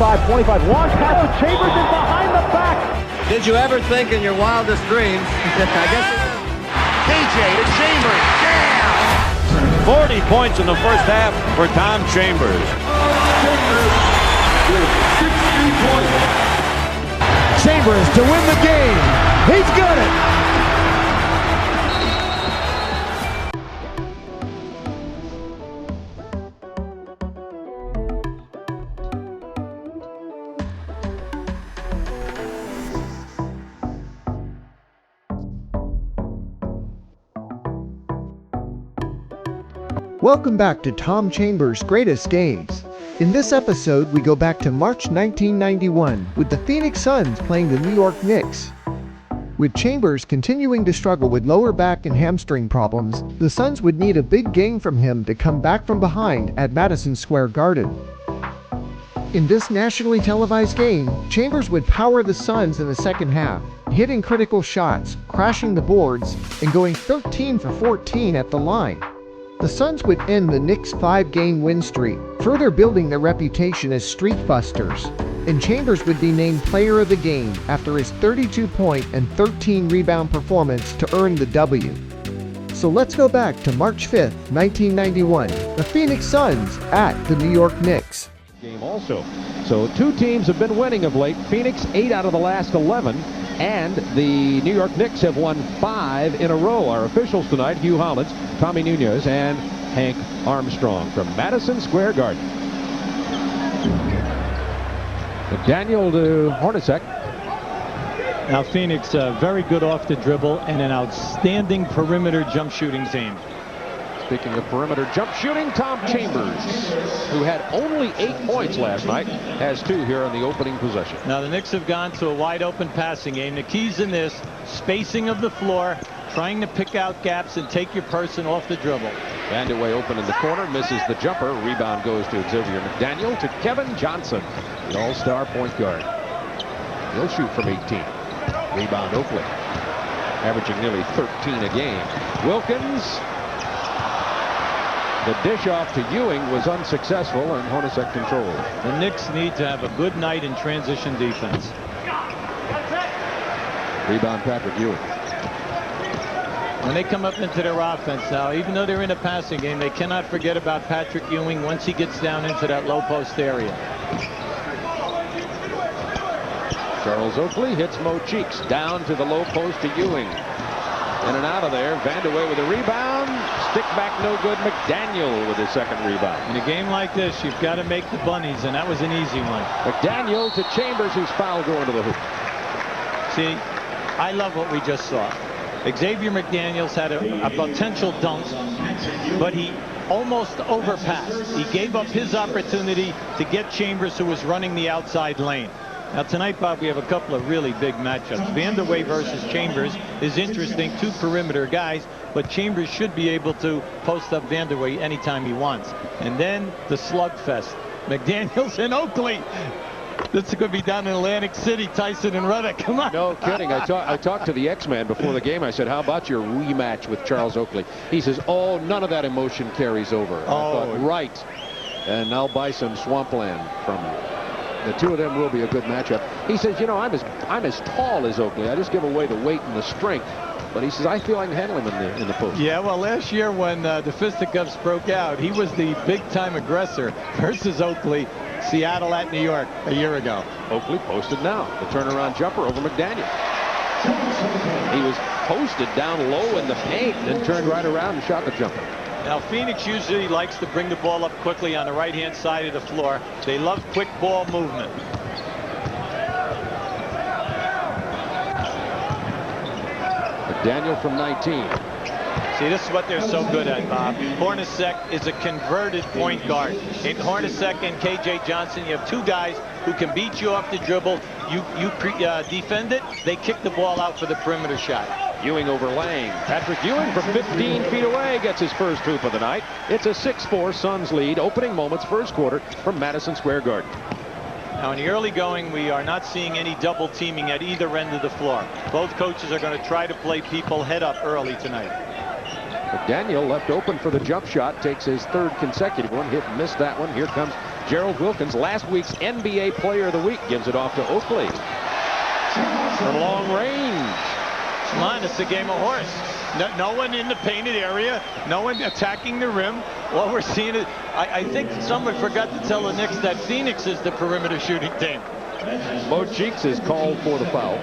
25, launch pass to Chambers and behind the back. Did you ever think in your wildest dreams? I guess. KJ to Chambers. Jam! 40 points in the first half for Tom Chambers. Chambers to win the game. He's got it. Welcome back to Tom Chambers' Greatest Games. In this episode, we go back to March 1991 with the Phoenix Suns playing the New York Knicks. With Chambers continuing to struggle with lower back and hamstring problems, the Suns would need a big game from him to come back from behind at Madison Square Garden. In this nationally televised game, Chambers would power the Suns in the second half, hitting critical shots, crashing the boards, and going 13 for 14 at the line. The Suns would end the Knicks' 5-game win streak, further building their reputation as streak busters, and Chambers would be named Player of the Game after his 32-point and 13-rebound performance to earn the W. So let's go back to March 5th, 1991, the Phoenix Suns at the New York Knicks. Game also. So two teams have been winning of late. Phoenix 8 out of the last 11. And the New York Knicks have won 5 in a row. Our officials tonight, Hugh Hollins, Tommy Nunez, and Hank Armstrong from Madison Square Garden. McDaniel to Hornacek. Now Phoenix very good off the dribble and an outstanding perimeter jump shooting team. Speaking of perimeter jump shooting, Tom Chambers, who had only 8 points last night, has 2 here on the opening possession. Now the Knicks have gone to a wide open passing game. The keys in this, spacing of the floor, trying to pick out gaps and take your person off the dribble. Vandeweghe open in the corner, misses the jumper. Rebound goes to Xavier McDaniel to Kevin Johnson, the all-star point guard. He'll shoot from 18. Rebound Oakley, averaging nearly 13 a game. Wilkins. The dish off to Ewing was unsuccessful, and Hornacek controlled. The Knicks need to have a good night in transition defense. Rebound Patrick Ewing. When they come up into their offense now, even though they're in a passing game, they cannot forget about Patrick Ewing once he gets down into that low post area. Charles Oakley hits Mo Cheeks down to the low post to Ewing. In and out of there. Vandeweghe with a rebound. Stick back no good. McDaniel with his second rebound. In a game like this, you've got to make the bunnies, and that was an easy one. McDaniel to Chambers, who's fouled going to the hoop. See, I love what we just saw. Xavier McDaniels had a potential dunk, but he almost overpassed. He gave up his opportunity to get Chambers, who was running the outside lane. Now tonight, Bob, we have a couple of really big matchups. Vandeweghe versus Chambers is interesting. 2 perimeter guys, but Chambers should be able to post up Vandeweghe anytime he wants. And then the slugfest. McDaniels and Oakley. This is going to be down in Atlantic City. Tyson and Ruddock. Come on. No kidding. I talked to the X-Man before the game. I said, how about your rematch with Charles Oakley? He says, oh, none of that emotion carries over. I thought, right. And I'll buy some swampland from you. The two of them will be a good matchup. He says, you know, I'm as tall as Oakley. I just give away the weight and the strength. But he says, I feel I can handle him in the post. Yeah, well, last year when the fisticuffs broke out, he was the big-time aggressor versus Oakley, Seattle at New York a year ago. Oakley posted now. The turnaround jumper over McDaniel. He was posted down low in the paint, then turned right around and shot the jumper. Now, Phoenix usually likes to bring the ball up quickly on the right-hand side of the floor. They love quick ball movement. McDaniel from 19. See, this is what they're so good at, Bob. Hornacek is a converted point guard. In Hornacek and KJ Johnson, you have 2 guys who can beat you off the dribble. You defend it, they kick the ball out for the perimeter shot. Ewing over Lang. Patrick Ewing from 15 feet away gets his first hoop of the night. It's a 6-4 Suns lead. Opening moments, first quarter from Madison Square Garden. Now in the early going, we are not seeing any double teaming at either end of the floor. Both coaches are going to try to play people head up early tonight. McDaniel left open for the jump shot, takes his 3rd consecutive one. Hit and missed that one. Here comes Gerald Wilkins, last week's NBA Player of the Week, gives it off to Oakley from long range. Come on, it's a game of horse. No one in the painted area, no one attacking the rim. What we're seeing is, I think someone forgot to tell the Knicks that Phoenix is the perimeter shooting team. Mo Cheeks is called for the foul.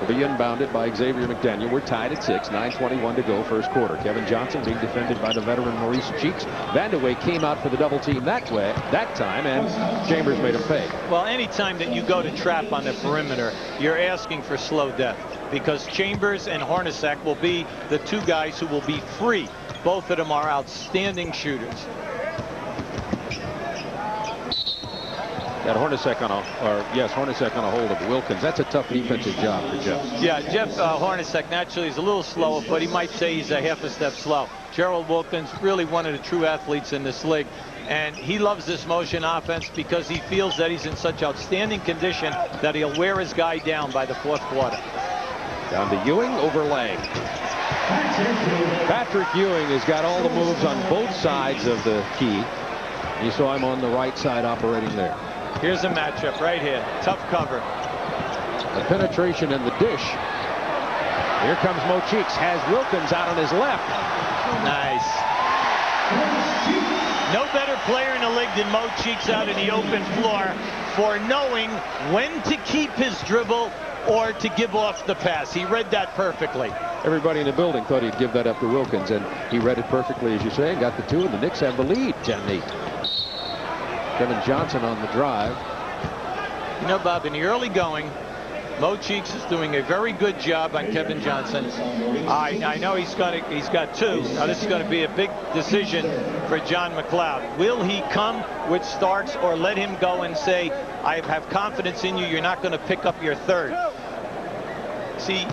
Will be inbounded by Xavier McDaniel. We're tied at 6, 9:21 to go, first quarter. Kevin Johnson being defended by the veteran Maurice Cheeks. Vandeweghe came out for the double team that time, and Chambers made him pay. Well, anytime that you go to trap on the perimeter, you're asking for slow death, because Chambers and Hornacek will be the two guys who will be free. Both of them are outstanding shooters. Got Hornacek on Hornacek on a hold of Wilkins. That's a tough defensive job for Jeff. Yeah, Jeff Hornacek naturally is a little slower, but he might say he's a half a step slow. Gerald Wilkins, really one of the true athletes in this league. And he loves this motion offense because he feels that he's in such outstanding condition that he'll wear his guy down by the fourth quarter. Down to Ewing over Lang. Patrick Ewing has got all the moves on both sides of the key. You saw him on the right side operating there. Here's a matchup right here. Tough cover. The penetration and the dish. Here comes Mo Cheeks. Has Wilkins out on his left. Nice. No better player in the league than Mo Cheeks out in the open floor for knowing when to keep his dribble or to give off the pass. He read that perfectly. Everybody in the building thought he'd give that up to Wilkins, and he read it perfectly, as you say, and got the two, and the Knicks have the lead, 10-8. Kevin Johnson on the drive. You know, Bob, in the early going, Mo Cheeks is doing a very good job on Kevin Johnson. I know he's got two. Now this is going to be a big decision for John McLeod. Will he come with Starks or let him go and say, I have confidence in you, you're not going to pick up your third? See,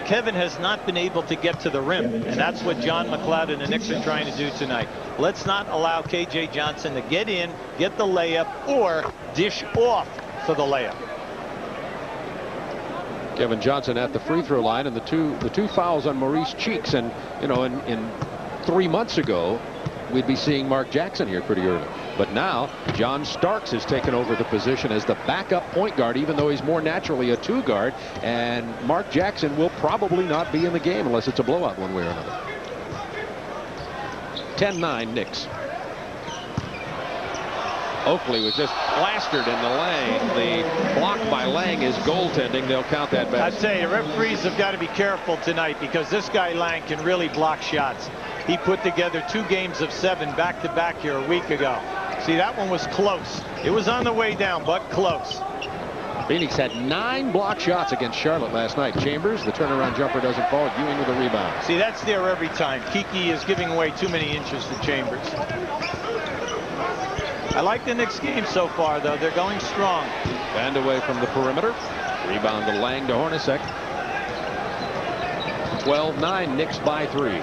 Kevin has not been able to get to the rim, and that's what John McLeod and the Knicks are trying to do tonight. Let's not allow K.J. Johnson to get in, get the layup, or dish off for the layup. Kevin Johnson at the free throw line, and the two fouls on Maurice Cheeks, and you know, in 3 months ago we'd be seeing Mark Jackson here pretty early, but now John Starks has taken over the position as the backup point guard, even though he's more naturally a two guard, and Mark Jackson will probably not be in the game unless it's a blowout one way or another. 10-9 Knicks. Oakley was just plastered in the Lang. The block by Lang is goaltending. They'll count that back. I'd say the referees have got to be careful tonight, because this guy Lang can really block shots. He put together 2 games of 7 back-to-back here a week ago. See, that one was close. It was on the way down, but close. Phoenix had 9 block shots against Charlotte last night. Chambers, the turnaround jumper doesn't fall. Ewing with a rebound. See, that's there every time. Kiki is giving away too many inches to Chambers. I like the Knicks game so far, though. They're going strong. And away from the perimeter. Rebound to Lang to Hornacek. 12-9, Knicks by 3.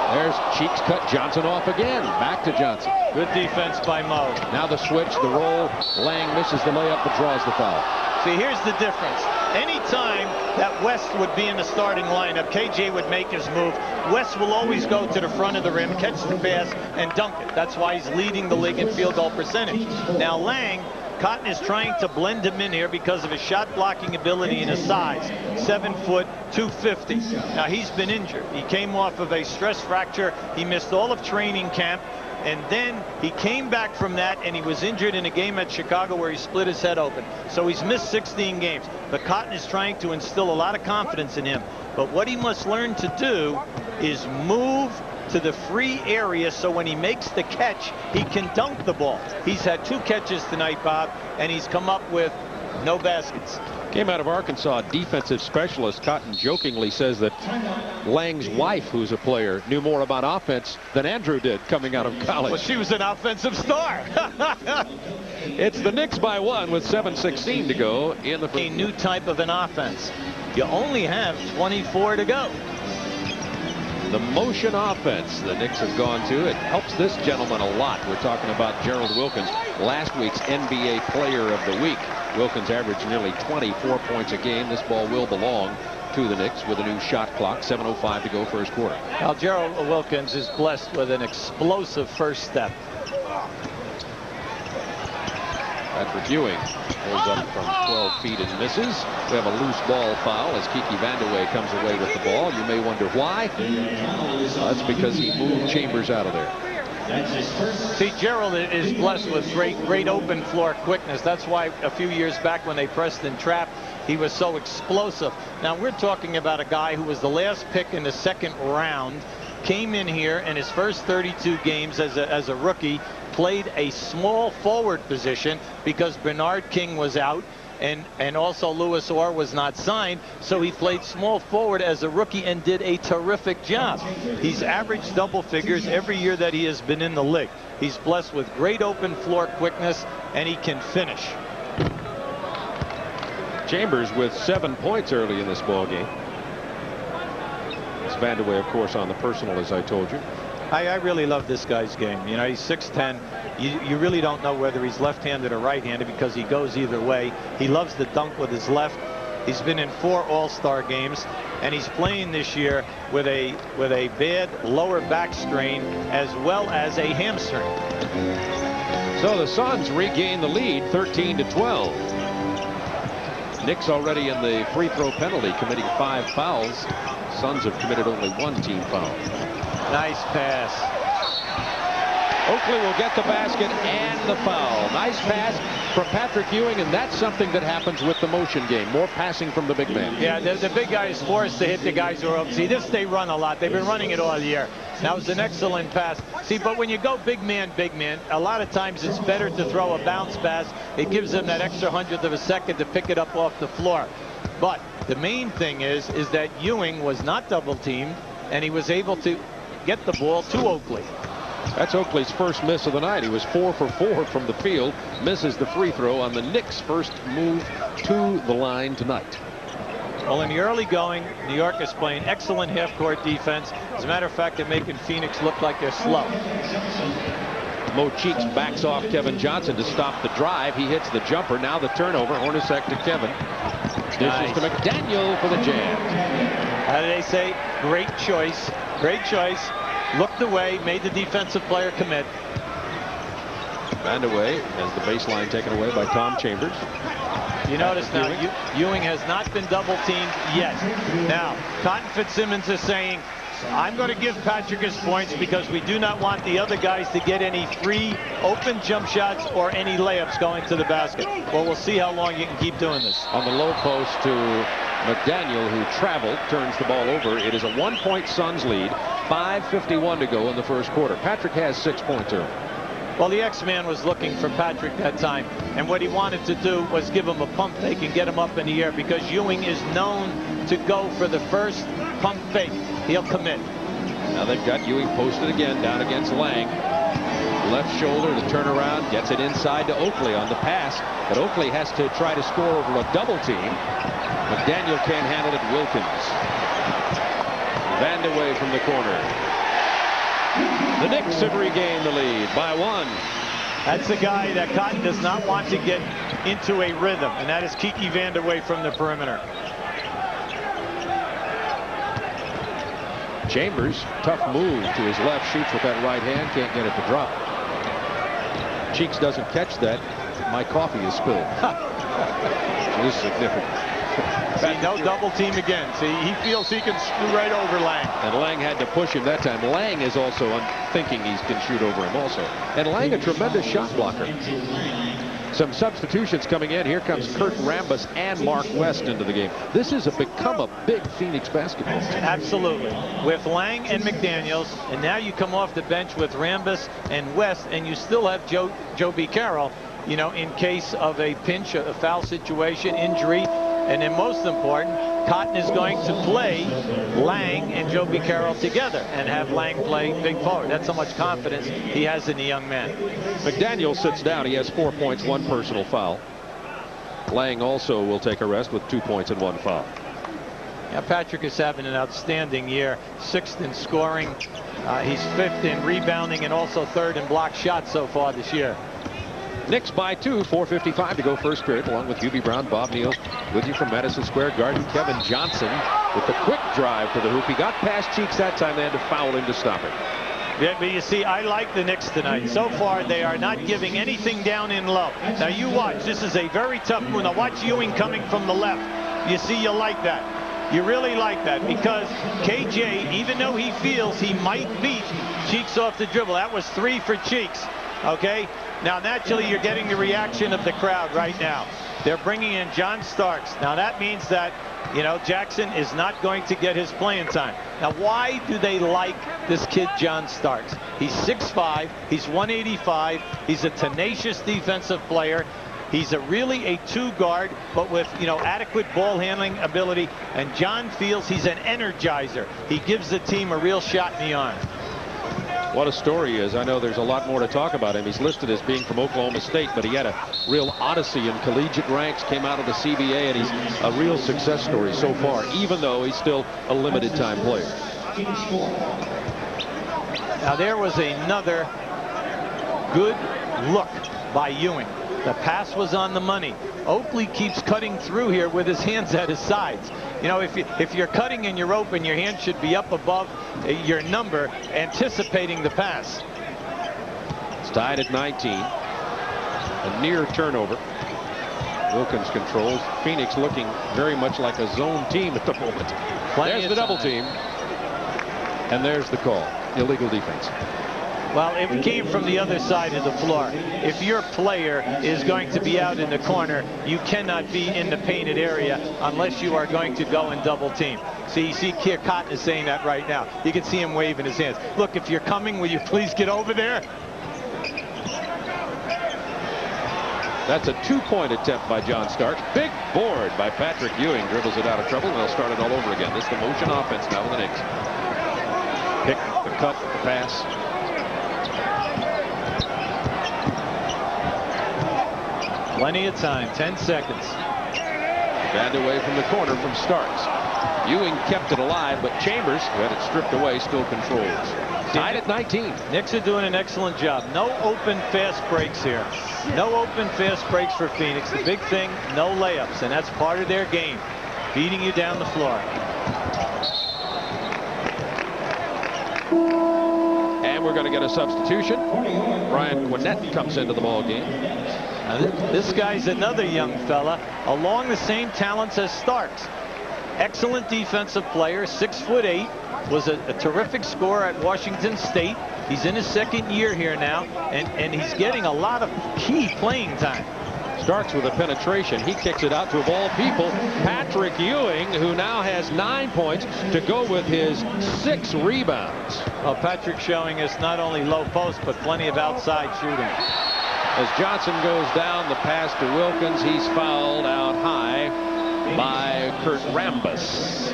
There's Cheeks, cut Johnson off again. Back to Johnson. Good defense by Mo. Now the switch, the roll. Lang misses the layup but draws the foul. See, here's the difference. Anytime that West would be in the starting lineup, KJ would make his move. West will always go to the front of the rim, catch the pass, and dunk it. That's why he's leading the league in field goal percentage. Now Lang, Cotton is trying to blend him in here because of his shot blocking ability and his size. 7 foot, 250. Now he's been injured. He came off of a stress fracture. He missed all of training camp. And then he came back from that, and he was injured in a game at Chicago where he split his head open. So he's missed 16 games. But Cotton is trying to instill a lot of confidence in him. But what he must learn to do is move to the free area, so when he makes the catch, he can dunk the ball. He's had 2 catches tonight, Bob, and he's come up with no baskets. Came out of Arkansas, defensive specialist Cotton jokingly says that Lang's wife, who's a player, knew more about offense than Andrew did coming out of college. Well, she was an offensive star. It's the Knicks by 1 with 7:16 to go in the. A new type of an offense. You only have 24 to go. The motion offense the Knicks have gone to. It helps this gentleman a lot. We're talking about Gerald Wilkins, last week's NBA Player of the Week. Wilkins averaged nearly 24 points a game. This ball will belong to the Knicks with a new shot clock. 7:05 to go first quarter. Now, Gerald Wilkins is blessed with an explosive first step. Patrick Ewing pulls up from 12 feet and misses. We have a loose ball foul as Kiki Vandeweghe comes away with the ball. You may wonder why. That's because he moved Chambers out of there. See, Gerald is blessed with great open floor quickness. That's why a few years back when they pressed and trapped, he was so explosive. Now we're talking about a guy who was the last pick in the second round, came in here in his first 32 games as a rookie, played a small forward position because Bernard King was out and also Louis Orr was not signed, so he played small forward as a rookie and did a terrific job. He's averaged double figures every year that he has been in the league. He's blessed with great open floor quickness, and he can finish. Chambers with 7 points early in this ball game. It's Vandeweghe, of course, on the personal, as I told you. I really love this guy's game. You know, he's 6'10". You really don't know whether he's left-handed or right-handed because he goes either way. He loves to dunk with his left. He's been in 4 All-Star games, and he's playing this year with a bad lower back strain as well as a hamstring. So the Suns regain the lead, 13-12. Knicks already in the free throw penalty, committing 5 fouls. Suns have committed only 1 team foul. Nice pass. Oakley will get the basket and the foul. Nice pass from Patrick Ewing, and that's something that happens with the motion game. More passing from the big man. Yeah, the big guy is forced to hit the guys who are open. See, they run a lot. They've been running it all year. That was an excellent pass. See, but when you go big man, a lot of times it's better to throw a bounce pass. It gives them that extra 100th of a second to pick it up off the floor. But the main thing is that Ewing was not double teamed, and he was able to get the ball to Oakley. That's Oakley's first miss of the night. He was 4 for 4 from the field. Misses the free throw on the Knicks' first move to the line tonight. Well, in the early going, New York is playing excellent half-court defense. As a matter of fact, they're making Phoenix look like they're slow. Mo Cheeks backs off Kevin Johnson to stop the drive. He hits the jumper. Now the turnover. Hornacek to Kevin. Dishes to McDaniel for the jam. How do they say? Great choice. Great choice. Looked away, made the defensive player commit. Vandeweghe has the baseline taken away by Tom Chambers. You notice now Ewing has not been double teamed yet. Now Cotton Fitzsimmons is saying, I'm going to give Patrick his points because we do not want the other guys to get any free open jump shots or any layups going to the basket. Well, we'll see how long you can keep doing this. On the low post to McDaniel, who traveled, turns the ball over. It is a 1-point Suns lead. 5:51 to go in the first quarter. Patrick has 6 points early. Well, the X-Man was looking for Patrick that time, and what he wanted to do was give him a pump fake and get him up in the air because Ewing is known to go for the first pump fake. He'll commit. Now they've got Ewing posted again down against Lang. Left shoulder to turn around, gets it inside to Oakley on the pass, but Oakley has to try to score over a double team. McDaniel can't handle it. Wilkins. Vandeweghe from the corner. The Knicks have regained the lead by 1. That's the guy that Cotton does not want to get into a rhythm, and that is Kiki Vandeweghe from the perimeter. Chambers, tough move to his left, shoots with that right hand, can't get it to drop. Cheeks doesn't catch that. My coffee is spilled. This is significant. See, no double team again. See, he feels he can screw right over Lang. And Lang had to push him that time. Lang is also thinking he can shoot over him also. And Lang, a tremendous shot blocker. Some substitutions coming in. Here comes Kurt Rambis and Mark West into the game. This has become a big Phoenix basketball team. Absolutely. With Lang and McDaniels, and now you come off the bench with Rambis and West, and you still have Joe B. Carroll, you know, in case of a pinch, a foul situation, injury. And then most important, Cotton is going to play Lang and Joe B. Carroll together and have Lang play big forward. That's how much confidence he has in the young man. McDaniel sits down. He has 4 points, 1 personal foul. Lang also will take a rest with 2 points and 1 foul. Yeah, Patrick is having an outstanding year. 6th in scoring. He's 5th in rebounding and also 3rd in block shots so far this year. Knicks by 2, 4:55 to go first period, along with Hubie Brown, Bob Neal, with you from Madison Square Garden. Kevin Johnson with the quick drive to the hoop. He got past Cheeks that time. They had to foul him to stop it. Yeah, but you see, I like the Knicks tonight. So far, they are not giving anything down in low. Now, you watch. This is a very tough move. Now, watch Ewing coming from the left. You see, you like that. You really like that because KJ, even though he feels he might beat Cheeks off the dribble, that was 3 for Cheeks. Okay? Now, naturally, you're getting the reaction of the crowd right now. They're bringing in John Starks. Now, that means that, you know, Jackson is not going to get his playing time. Now, why do they like this kid, John Starks? He's 6'5", he's 185, he's a tenacious defensive player. He's really a 2 guard, but with, you know, adequate ball handling ability. And John feels he's an energizer. He gives the team a real shot in the arm. What a story he is. I know there's a lot more to talk about him. He's listed as being from Oklahoma State, but he had a real odyssey in collegiate ranks, came out of the CBA, and he's a real success story so far, even though he's still a limited time player. Now, there was another good look by Ewing. The pass was on the money. Oakley keeps cutting through here with his hands at his sides. You know, if you're cutting and you're open, your hand should be up above your number, anticipating the pass. It's tied at 19. A near turnover. Wilkins controls. Phoenix looking very much like a zone team at the moment. There's the double team. And there's the call. Illegal defense. Well, it came from the other side of the floor. If your player is going to be out in the corner, you cannot be in the painted area unless you are going to go and double team. See, you see Keir Cotton is saying that right now. You can see him waving his hands. Look, if you're coming, will you please get over there? That's a 2-point attempt by John Starks. Big board by Patrick Ewing. Dribbles it out of trouble, and they'll start it all over again. This is the motion offense now with the Knicks. Pick, the cut, the pass. Plenty of time, 10 seconds. Banned away from the corner from Starks. Ewing kept it alive, but Chambers, who had it stripped away, still controls. Tied at 19. Knicks are doing an excellent job. No open fast breaks here. No open fast breaks for Phoenix. The big thing, no layups, and that's part of their game. Beating you down the floor. And we're going to get a substitution. Brian Quinnett comes into the ball game. Now, this guy's another young fella along the same talents as Starks. Excellent defensive player, 6'8", was a terrific scorer at Washington State. He's in his 2nd year here now, and he's getting a lot of key playing time. Starks with a penetration. He kicks it out to, of all people, Patrick Ewing, who now has 9 points to go with his 6 rebounds. Well, Patrick showing us not only low post, but plenty of outside shooting. As Johnson goes down, the pass to Wilkins. He's fouled out high by Kurt Rambis.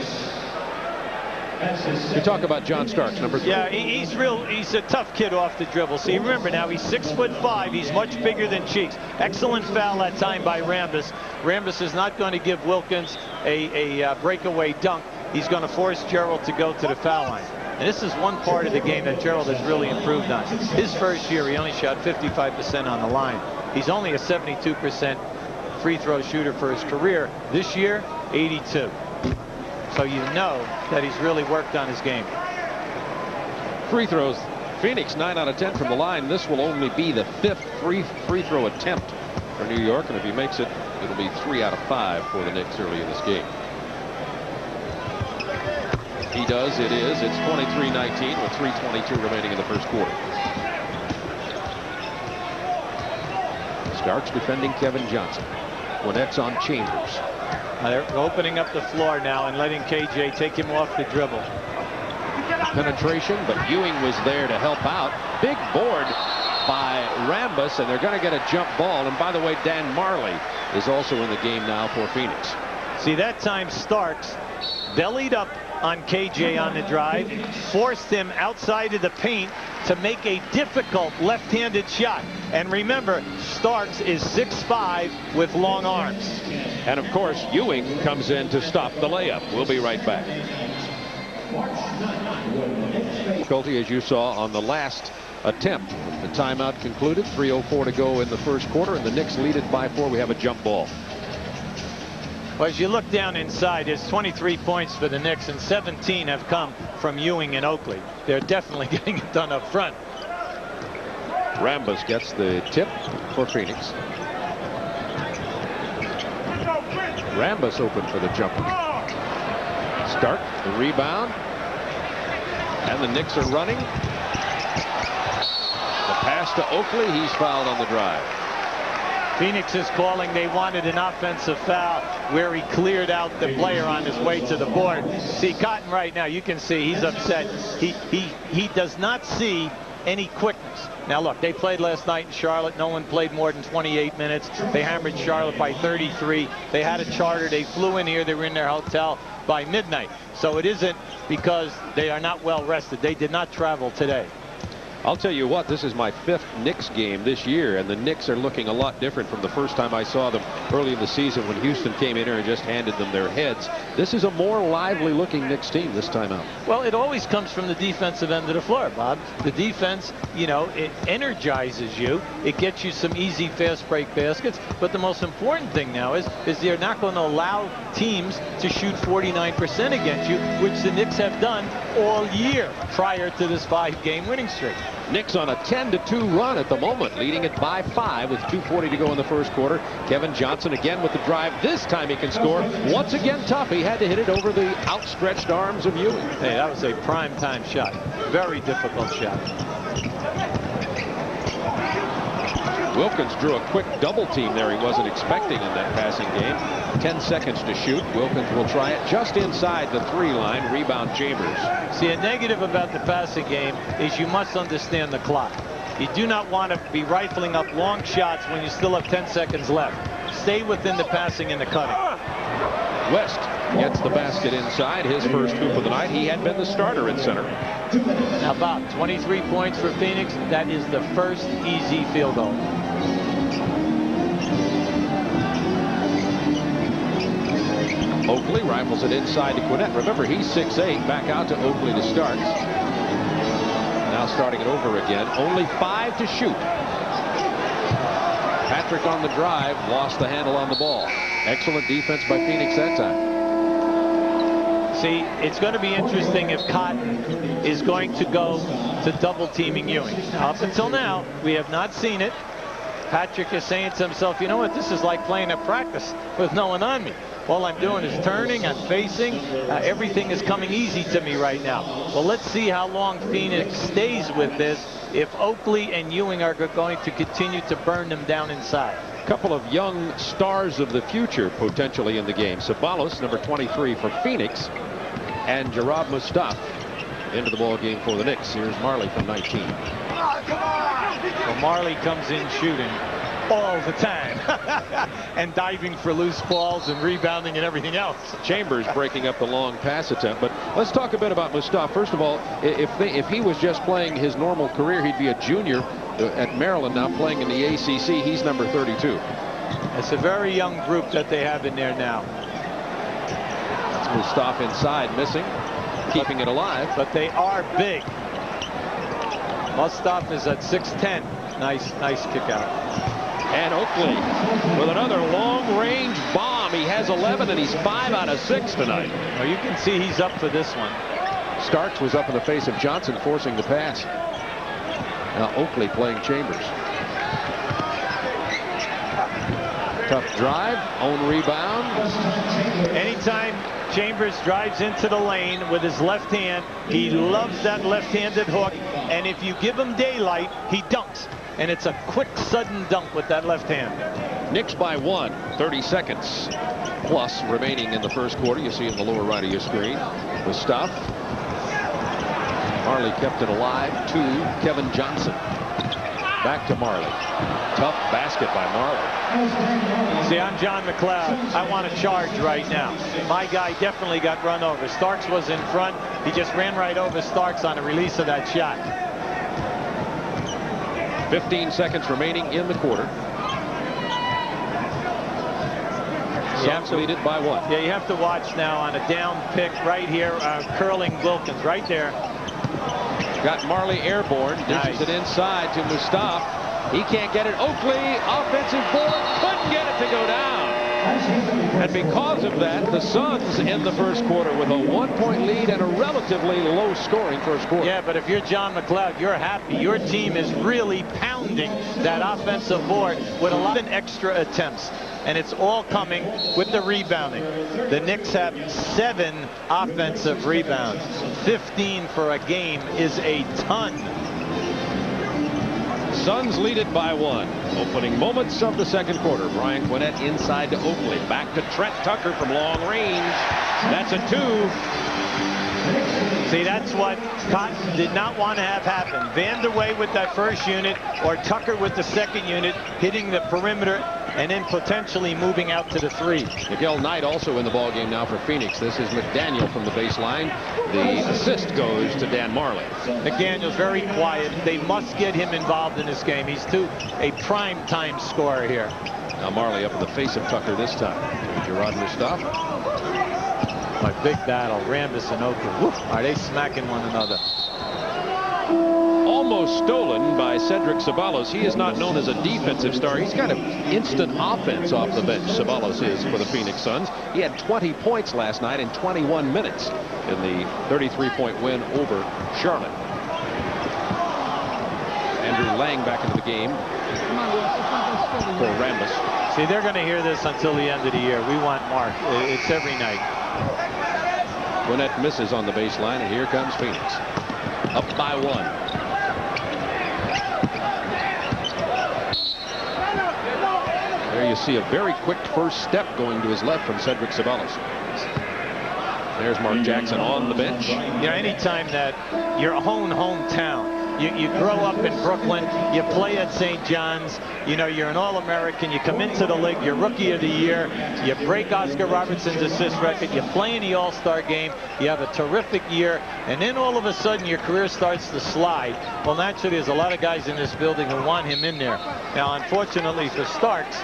You talk about John Starks, number 3. Yeah, he's a tough kid off the dribble. See, remember now, he's 6'5". He's much bigger than Cheeks. Excellent foul that time by Rambis. Rambis is not going to give Wilkins a breakaway dunk. He's going to force Gerald to go to the foul line. And this is one part of the game that Gerald has really improved on. His first year, he only shot 55% on the line. He's only a 72% free throw shooter for his career. This year, 82. So you know that he's really worked on his game. Free throws. Phoenix 9 out of 10 from the line. This will only be the 5th free throw attempt for New York. And if he makes it, it'll be 3 out of 5 for the Knicks early in this game. He does. It is. It's 23-19 with 3:22 remaining in the first quarter. Starks defending Kevin Johnson. Quinnett's on Chambers. They're opening up the floor now and letting KJ take him off the dribble. Penetration, but Ewing was there to help out. Big board by Rambis, and they're going to get a jump ball. And by the way, Dan Marley is also in the game now for Phoenix. See, that time Starks bellied up on KJ on the drive, forced him outside of the paint to make a difficult left-handed shot. And remember, Starks is 6'5" with long arms. And of course, Ewing comes in to stop the layup. We'll be right back. Difficulty, as you saw on the last attempt. The timeout concluded. 3:04 to go in the first quarter, and the Knicks lead it by 4. We have a jump ball. Well, as you look down inside, there's 23 points for the Knicks, and 17 have come from Ewing and Oakley. They're definitely getting it done up front. Rambus gets the tip for Phoenix. Rambus open for the jumper. Stark, the rebound. And the Knicks are running. The pass to Oakley. He's fouled on the drive. Phoenix is calling they wanted an offensive foul where he cleared out the player on his way to the board. See, Cotton right now, you can see he's upset. He does not see any quickness. Now look, they played last night in Charlotte. No one played more than 28 minutes. They hammered Charlotte by 33. They had a charter. They flew in here. They were in their hotel by midnight. So it isn't because they are not well rested. They did not travel today. I'll tell you what, this is my 5th Knicks game this year, and the Knicks are looking a lot different from the first time I saw them early in the season when Houston came in here and just handed them their heads. This is a more lively looking Knicks team this time out. Well, it always comes from the defensive end of the floor, Bob. The defense, you know, it energizes you. It gets you some easy fast break baskets. But the most important thing now is they're not going to allow teams to shoot 49% against you, which the Knicks have done all year prior to this 5-game winning streak. Knicks on a 10-2 run at the moment, leading it by 5 with 2:40 to go in the first quarter. Kevin Johnson again with the drive. This time he can score. Once again tough. He had to hit it over the outstretched arms of Ewing. Hey, that was a prime time shot. Very difficult shot. Wilkins drew a quick double team there he wasn't expecting in that passing game. 10 seconds to shoot. Wilkins will try it just inside the 3-line. Rebound Chambers. See, a negative about the passing game is you must understand the clock. You do not want to be rifling up long shots when you still have 10 seconds left. Stay within the passing and the cutting. West gets the basket inside. His first hoop of the night. He had been the starter at center. Now, Bob, 23 points for Phoenix. That is the first easy field goal. Oakley rifles it inside to Quinnett. Remember, he's 6'8". Back out to Oakley to start. Now starting it over again. Only 5 to shoot. Patrick on the drive. Lost the handle on the ball. Excellent defense by Phoenix that time. See, it's going to be interesting if Cotton is going to go to double teaming Ewing. Up until now, we have not seen it. Patrick is saying to himself, you know what, this is like playing at practice with no one on me. All I'm doing is turning, I'm facing, everything is coming easy to me right now. Well, let's see how long Phoenix stays with this if Oakley and Ewing are going to continue to burn them down inside. A couple of young stars of the future potentially in the game. Sabalos, number 23 for Phoenix, and Jarrod Mustaf into the ball game for the Knicks. Here's Marley from 19. Well, Marley comes in shooting all the time and diving for loose balls and rebounding and everything else. Chambers breaking up the long pass attempt. But let's talk a bit about Mustaf. First of all, if he was just playing his normal career, he'd be a junior at Maryland, now playing in the ACC. He's number 32. It's a very young group that they have in there now. That's Mustaf inside, missing, keeping it alive. But they are big. Mustaf is at 6'10". Nice kick out. And Oakley with another long-range bomb. He has 11, and he's 5 out of 6 tonight. Well, you can see he's up for this one. Starks was up in the face of Johnson, forcing the pass. Now Oakley playing Chambers. Tough drive, own rebound. Anytime Chambers drives into the lane with his left hand, he loves that left-handed hook, and if you give him daylight, he dunks. And it's a quick, sudden dunk with that left hand. Knicks by 1, 30 seconds plus remaining in the first quarter. You see in the lower right of your screen. Mustaf. Marley kept it alive to Kevin Johnson. Back to Marley. Tough basket by Marley. See, I'm John McLeod. I want to charge right now. My guy definitely got run over. Starks was in front. He just ran right over Starks on the release of that shot. 15 seconds remaining in the quarter. Suns lead it by 1. Yeah, you have to watch now on a down pick right here, curling Wilkins right there. Got Marley airborne. Dishes it inside to Mustafa. He can't get it. Oakley, offensive board, couldn't get it to go down. And because of that, the Suns in the first quarter with a 1-point lead and a relatively low-scoring first quarter. Yeah, but if you're John McLeod, you're happy. Your team is really pounding that offensive board with a lot of extra attempts. And it's all coming with the rebounding. The Knicks have 7 offensive rebounds. 15 for a game is a ton. Suns lead it by 1. Opening moments of the second quarter. Brian Quinnett inside to Oakley. Back to Trent Tucker from long range. That's a 2. See, that's what Cotton did not want to have happen. Vanderway with that first unit, or Tucker with the second unit, hitting the perimeter and then potentially moving out to the 3. Miguel Knight also in the ballgame now for Phoenix. This is McDaniel from the baseline. The assist goes to Dan Marley. McDaniel's very quiet. They must get him involved in this game. He's a prime time scorer here. Now Marley up in the face of Tucker this time. Gerard Mustafa. A big battle. Rambis and Oakley. Woof, are they smacking one another? Almost stolen by Cedric Ceballos. He is not known as a defensive star. He's got an instant offense off the bench. Ceballos is for the Phoenix Suns. He had 20 points last night in 21 minutes in the 33-point win over Charlotte. Andrew Lang back into the game for Rambis. See, they're going to hear this until the end of the year. We want Mark. It's every night. Quinnett misses on the baseline, and here comes Phoenix. Up by 1. There you see a very quick first step going to his left from Cedric Ceballos. There's Mark Jackson on the bench. You know, anytime that your own hometown, you grow up in Brooklyn, you play at St. John's, you know, you're an All-American, you come into the league, you're Rookie of the Year, you break Oscar Robertson's assist record, you play in the All-Star game, you have a terrific year, and then all of a sudden your career starts to slide. Well, naturally, there's a lot of guys in this building who want him in there. Now, unfortunately for Starks,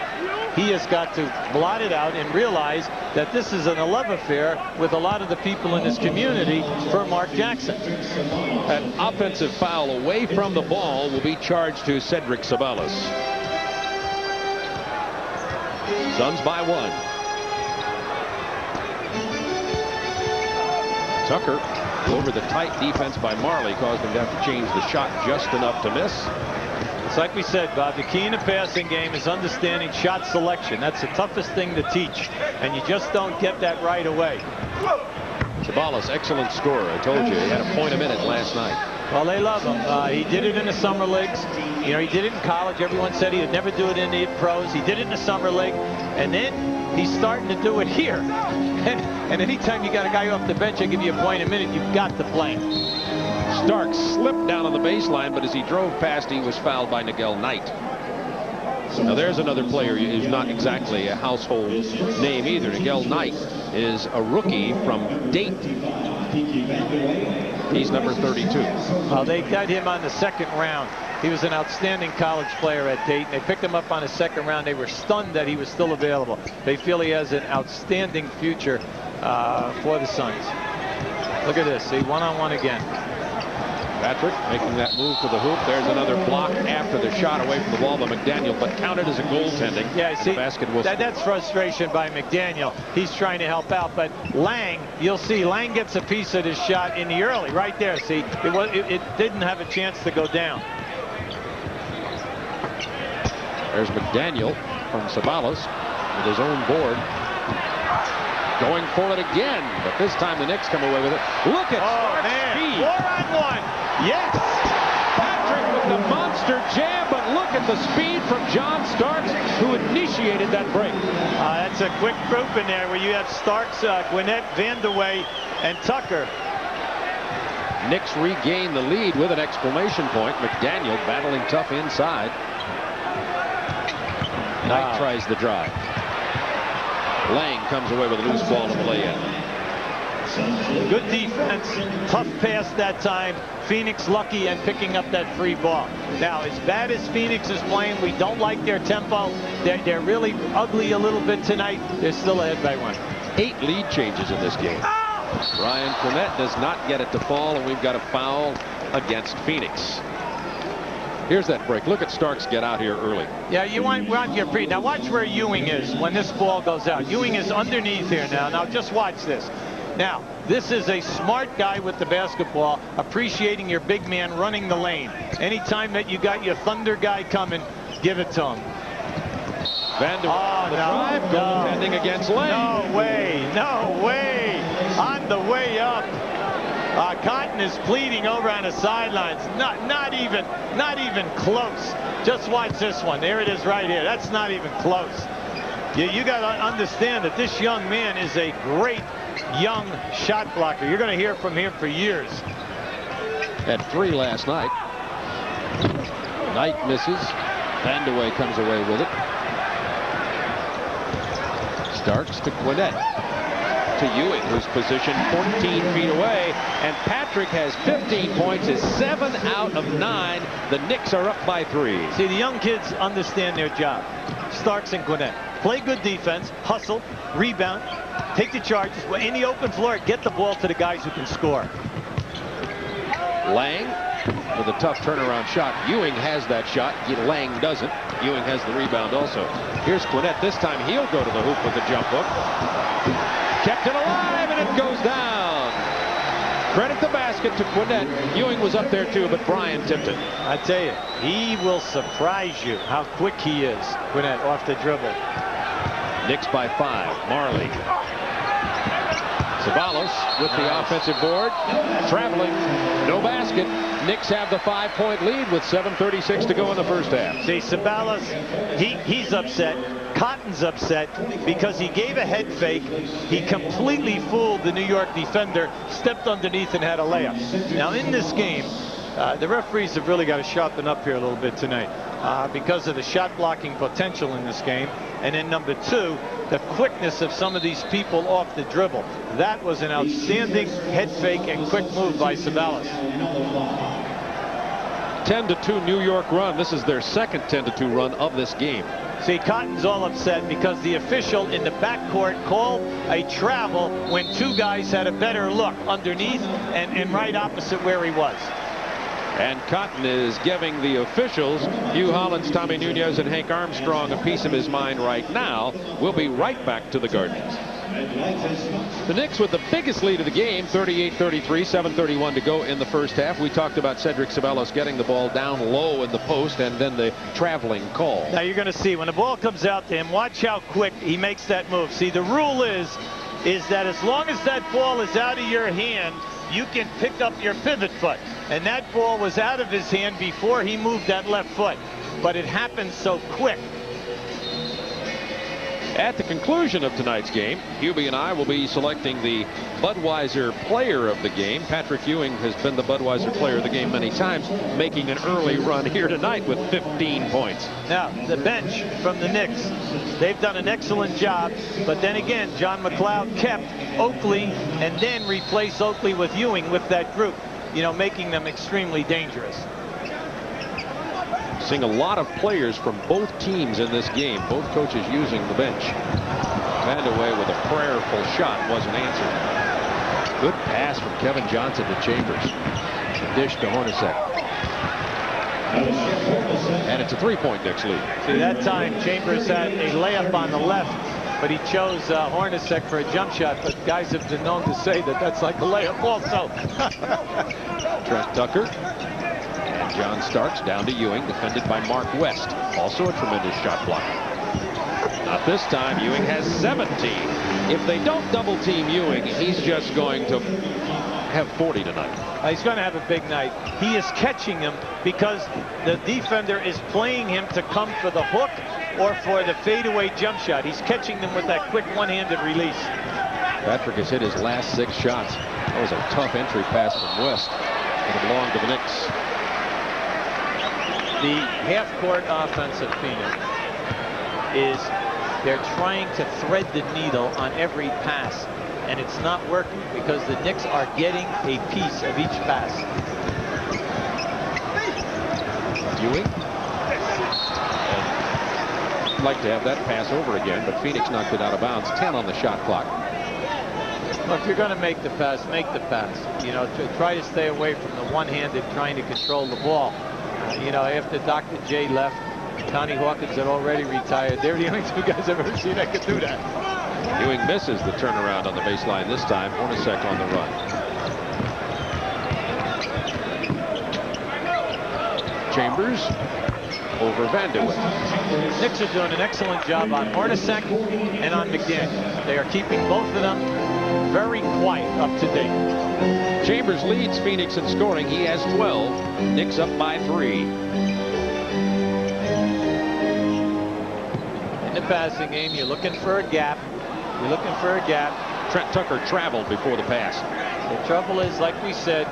he has got to blot it out and realize that this is an love affair with a lot of the people in this community for Mark Jackson. An offensive foul away from the ball will be charged to Cedric Ceballos. Suns by 1. Tucker over the tight defense by Marley caused him to have to change the shot just enough to miss. It's like we said, Bob, the key in the passing game is understanding shot selection. That's the toughest thing to teach, and you just don't get that right away. Ceballos, excellent scorer. I told you, he had a point a minute last night. Well, they love him. He did it in the summer leagues. You know, he did it in college. Everyone said he would never do it in the pros. He did it in the summer league, and then he's starting to do it here. And anytime you got a guy off the bench, they give you a point a minute, you've got to play him. Starks slipped down on the baseline, but as he drove past, he was fouled by Miguel Knight. Now there's another player who's not exactly a household name either. Miguel Knight is a rookie from Dayton. He's number 32. Well, they got him on the second round. He was an outstanding college player at Dayton. They picked him up on the second round. They were stunned that he was still available. They feel he has an outstanding future for the Suns. Look at this. See, one-on-one again. Patrick making that move to the hoop. There's another block after the shot away from the ball by McDaniel, but counted as a goaltending. Yeah, see, basket whistle. That's frustration by McDaniel. He's trying to help out, but Lang, you'll see, Lang gets a piece of his shot in the early, right there. See, it didn't have a chance to go down. There's McDaniel from Ceballos with his own board. Going for it again, but this time the Knicks come away with it. Look at Stark's speed. 4-on-1. Yes. Patrick with the monster jam, but look at the speed from John Starks, who initiated that break. That's a quick group in there where you have Starks, Gwinnett, Vanderway, and Tucker. Knicks regain the lead with an exclamation point. McDaniel battling tough inside. Knight tries the drive. Lang comes away with a loose ball in the lay-in. Good defense, tough pass that time. Phoenix lucky and picking up that free ball. Now, as bad as Phoenix is playing, we don't like their tempo. They're really ugly a little bit tonight. They're still ahead by 1. 8 lead changes in this game. Brian Quinnett does not get it to fall, and we've got a foul against Phoenix. Here's that break. Look at Starks get out here early. Yeah, you want your pre. Now watch where Ewing is when this ball goes out. Ewing is underneath here now. Now just watch this. Now, this is a smart guy with the basketball, appreciating your big man running the lane. Anytime that you got your thunder guy coming, give it to him. Van der drive, goaltending against Lane. No way, no way. On the way up. Cotton is pleading over on the sidelines. Not even close. Just watch this one. There it is right here. That's not even close. You got to understand that this young man is a great young shot blocker. You're going to hear from him for years. Had 3 last night. Knight misses. Vandeweghe comes away with it. Starks to Gwinnett. To Ewing, who's positioned 14 feet away, and Patrick has 15 points, is 7 out of 9. The Knicks are up by 3. See, the young kids understand their job. Starks and Gwinnett play good defense, hustle, rebound, take the charges. In the open floor, get the ball to the guys who can score. Lang with a tough turnaround shot. Ewing has that shot. Lang doesn't. Ewing has the rebound also. Here's Gwinnett. This time he'll go to the hoop with the jump hook. Kept it alive, and it goes down. Credit the basket to Gwinnett. Ewing was up there too, but Bryan tipped it. I tell you, he will surprise you how quick he is, Gwinnett, off the dribble. Knicks by 5. Marley. Ceballos with the offensive board. Traveling. No basket. Knicks have the 5-point lead with 7:36 to go in the first half. See, Ceballos, he's upset. Cotton's upset because he gave a head fake. He completely fooled the New York defender, stepped underneath and had a layup. Now in this game, the referees have really got to sharpen up here a little bit tonight because of the shot blocking potential in this game. And then number 2, the quickness of some of these people off the dribble. That was an outstanding head fake and quick move by Ceballos. 10-2 New York run. This is their second 10-2 run of this game. See, Cotton's all upset because the official in the backcourt called a travel when 2 guys had a better look underneath and right opposite where he was. And Cotton is giving the officials, Hugh Hollins, Tommy Nunez, and Hank Armstrong, a piece of his mind right now. We'll be right back to the Garden. The Knicks with the biggest lead of the game, 38-33, 7:31 to go in the first half. We talked about Cedric Ceballos getting the ball down low in the post and then the traveling call. Now you're going to see when the ball comes out to him, watch how quick he makes that move. See, the rule is that as long as that ball is out of your hand, you can pick up your pivot foot. And that ball was out of his hand before he moved that left foot. But it happened so quick. At the conclusion of tonight's game, Hubie and I will be selecting the Budweiser player of the game. Patrick Ewing has been the Budweiser player of the game many times, making an early run here tonight with 15 points. Now, the bench from the Knicks, they've done an excellent job. But then again, John McLeod kept Oakley and then replaced Oakley with Ewing with that group, you know, making them extremely dangerous. Seeing a lot of players from both teams in this game, both coaches using the bench. Vandeweghe with a prayerful shot wasn't answered. Good pass from Kevin Johnson to Chambers. Dish to Hornacek. And it's a 3-point Knicks lead. See, that time Chambers had a layup on the left, but he chose Hornacek for a jump shot. But guys have been known to say that that's like a layup also. Trent Tucker. John Starks down to Ewing, defended by Mark West. Also a tremendous shot blocker. Not this time. Ewing has 17. If they don't double team Ewing, he's just going to have 40 tonight. He's going to have a big night. He is catching him because the defender is playing him to come for the hook or for the fadeaway jump shot. He's catching them with that quick one-handed release. Patrick has hit his last 6 shots. That was a tough entry pass from West. It belonged to the Knicks. The half-court offense of Phoenix is they're trying to thread the needle on every pass, and it's not working because the Knicks are getting a piece of each pass. Ewing. I'd like to have that pass over again, but Phoenix knocked it out of bounds. 10 on the shot clock. Well, if you're going to make the pass, make the pass. You know, try to stay away from the one-handed trying to control the ball. You know, after Dr. J left, Tony Hawkins had already retired. They're the only two guys I've ever seen that could do that. Ewing misses the turnaround on the baseline this time. Hornacek on the run. Chambers over Vanderway. Knicks are doing an excellent job on Hornacek and on McDaniel. They are keeping both of them very quiet, up to date. Chambers leads Phoenix in scoring. He has 12. Knicks up by 3. In the passing game, you're looking for a gap. You're looking for a gap. Trent Tucker traveled before the pass. The trouble is, like we said,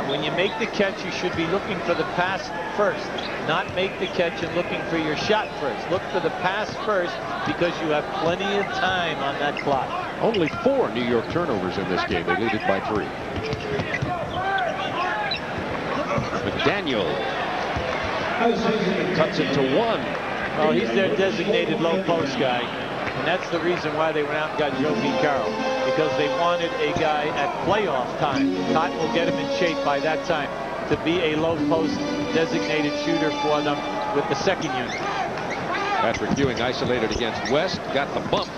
when you make the catch, you should be looking for the pass first, not make the catch and looking for your shot first. Look for the pass first because you have plenty of time on that clock. Only 4 New York turnovers in this game. They lead it by 3. McDaniel cuts it to 1. Well, he's their designated low post guy. And that's the reason why they went out and got Joe B. Carroll, because they wanted a guy at playoff time. Cotton will get him in shape by that time to be a low post designated shooter for them with the second unit. Patrick Ewing isolated against West, got the bump,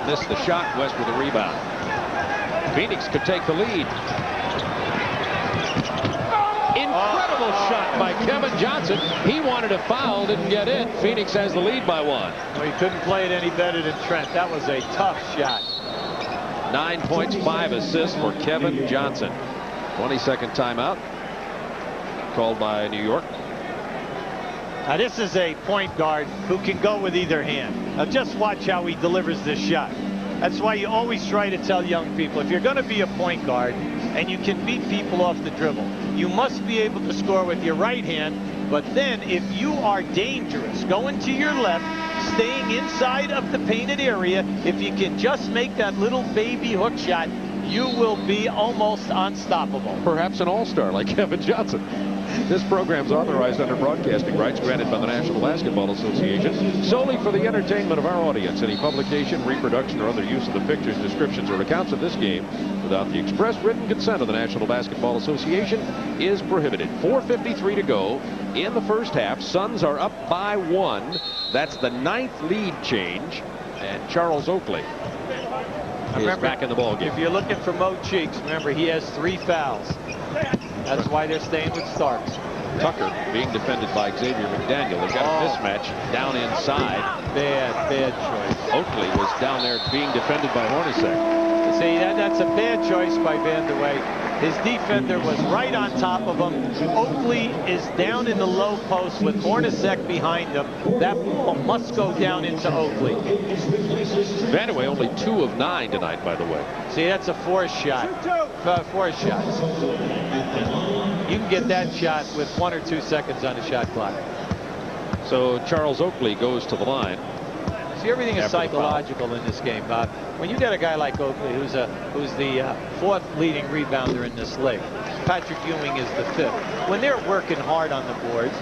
missed the shot. West with a rebound. Phoenix could take the lead. Incredible shot by Kevin Johnson. He wanted a foul, didn't get it. Phoenix has the lead by 1. Well, he couldn't play it any better than Trent. That was a tough shot. 9 points, 5 assists for Kevin Johnson. 22nd timeout called by New York. Now this is a point guard who can go with either hand. Now just watch how he delivers this shot. That's why you always try to tell young people, if you're going to be a point guard and you can beat people off the dribble, you must be able to score with your right hand. But then if you are dangerous, going to your left, staying inside of the painted area, if you can just make that little baby hook shot, you will be almost unstoppable. Perhaps an all-star like Kevin Johnson. This program is authorized under broadcasting rights granted by the National Basketball Association solely for the entertainment of our audience. Any publication, reproduction, or other use of the pictures, descriptions, or accounts of this game without the express written consent of the National Basketball Association is prohibited. 4:53 to go in the first half. Suns are up by 1. That's the 9th lead change. And Charles Oakley is back in the ballgame. If you're looking for Mo Cheeks, remember he has 3 fouls. That's why they're staying with Starks. Tucker being defended by Xavier McDaniel. They got a mismatch down inside. Bad choice. Oakley was down there being defended by Hornacek. See, that's a bad choice by Vanderway. His defender was right on top of him. Oakley is down in the low post with Hornacek behind him. That must go down into Oakley. Vanderway only 2 of 9 tonight, by the way. See, that's a forced shot. Forced shots. You can get that shot with 1 or 2 seconds on the shot clock. So Charles Oakley goes to the line. See, everything is psychological in this game, Bob. When you got a guy like Oakley, who's the 4th leading rebounder in this league, Patrick Ewing is the 5th. When they're working hard on the boards,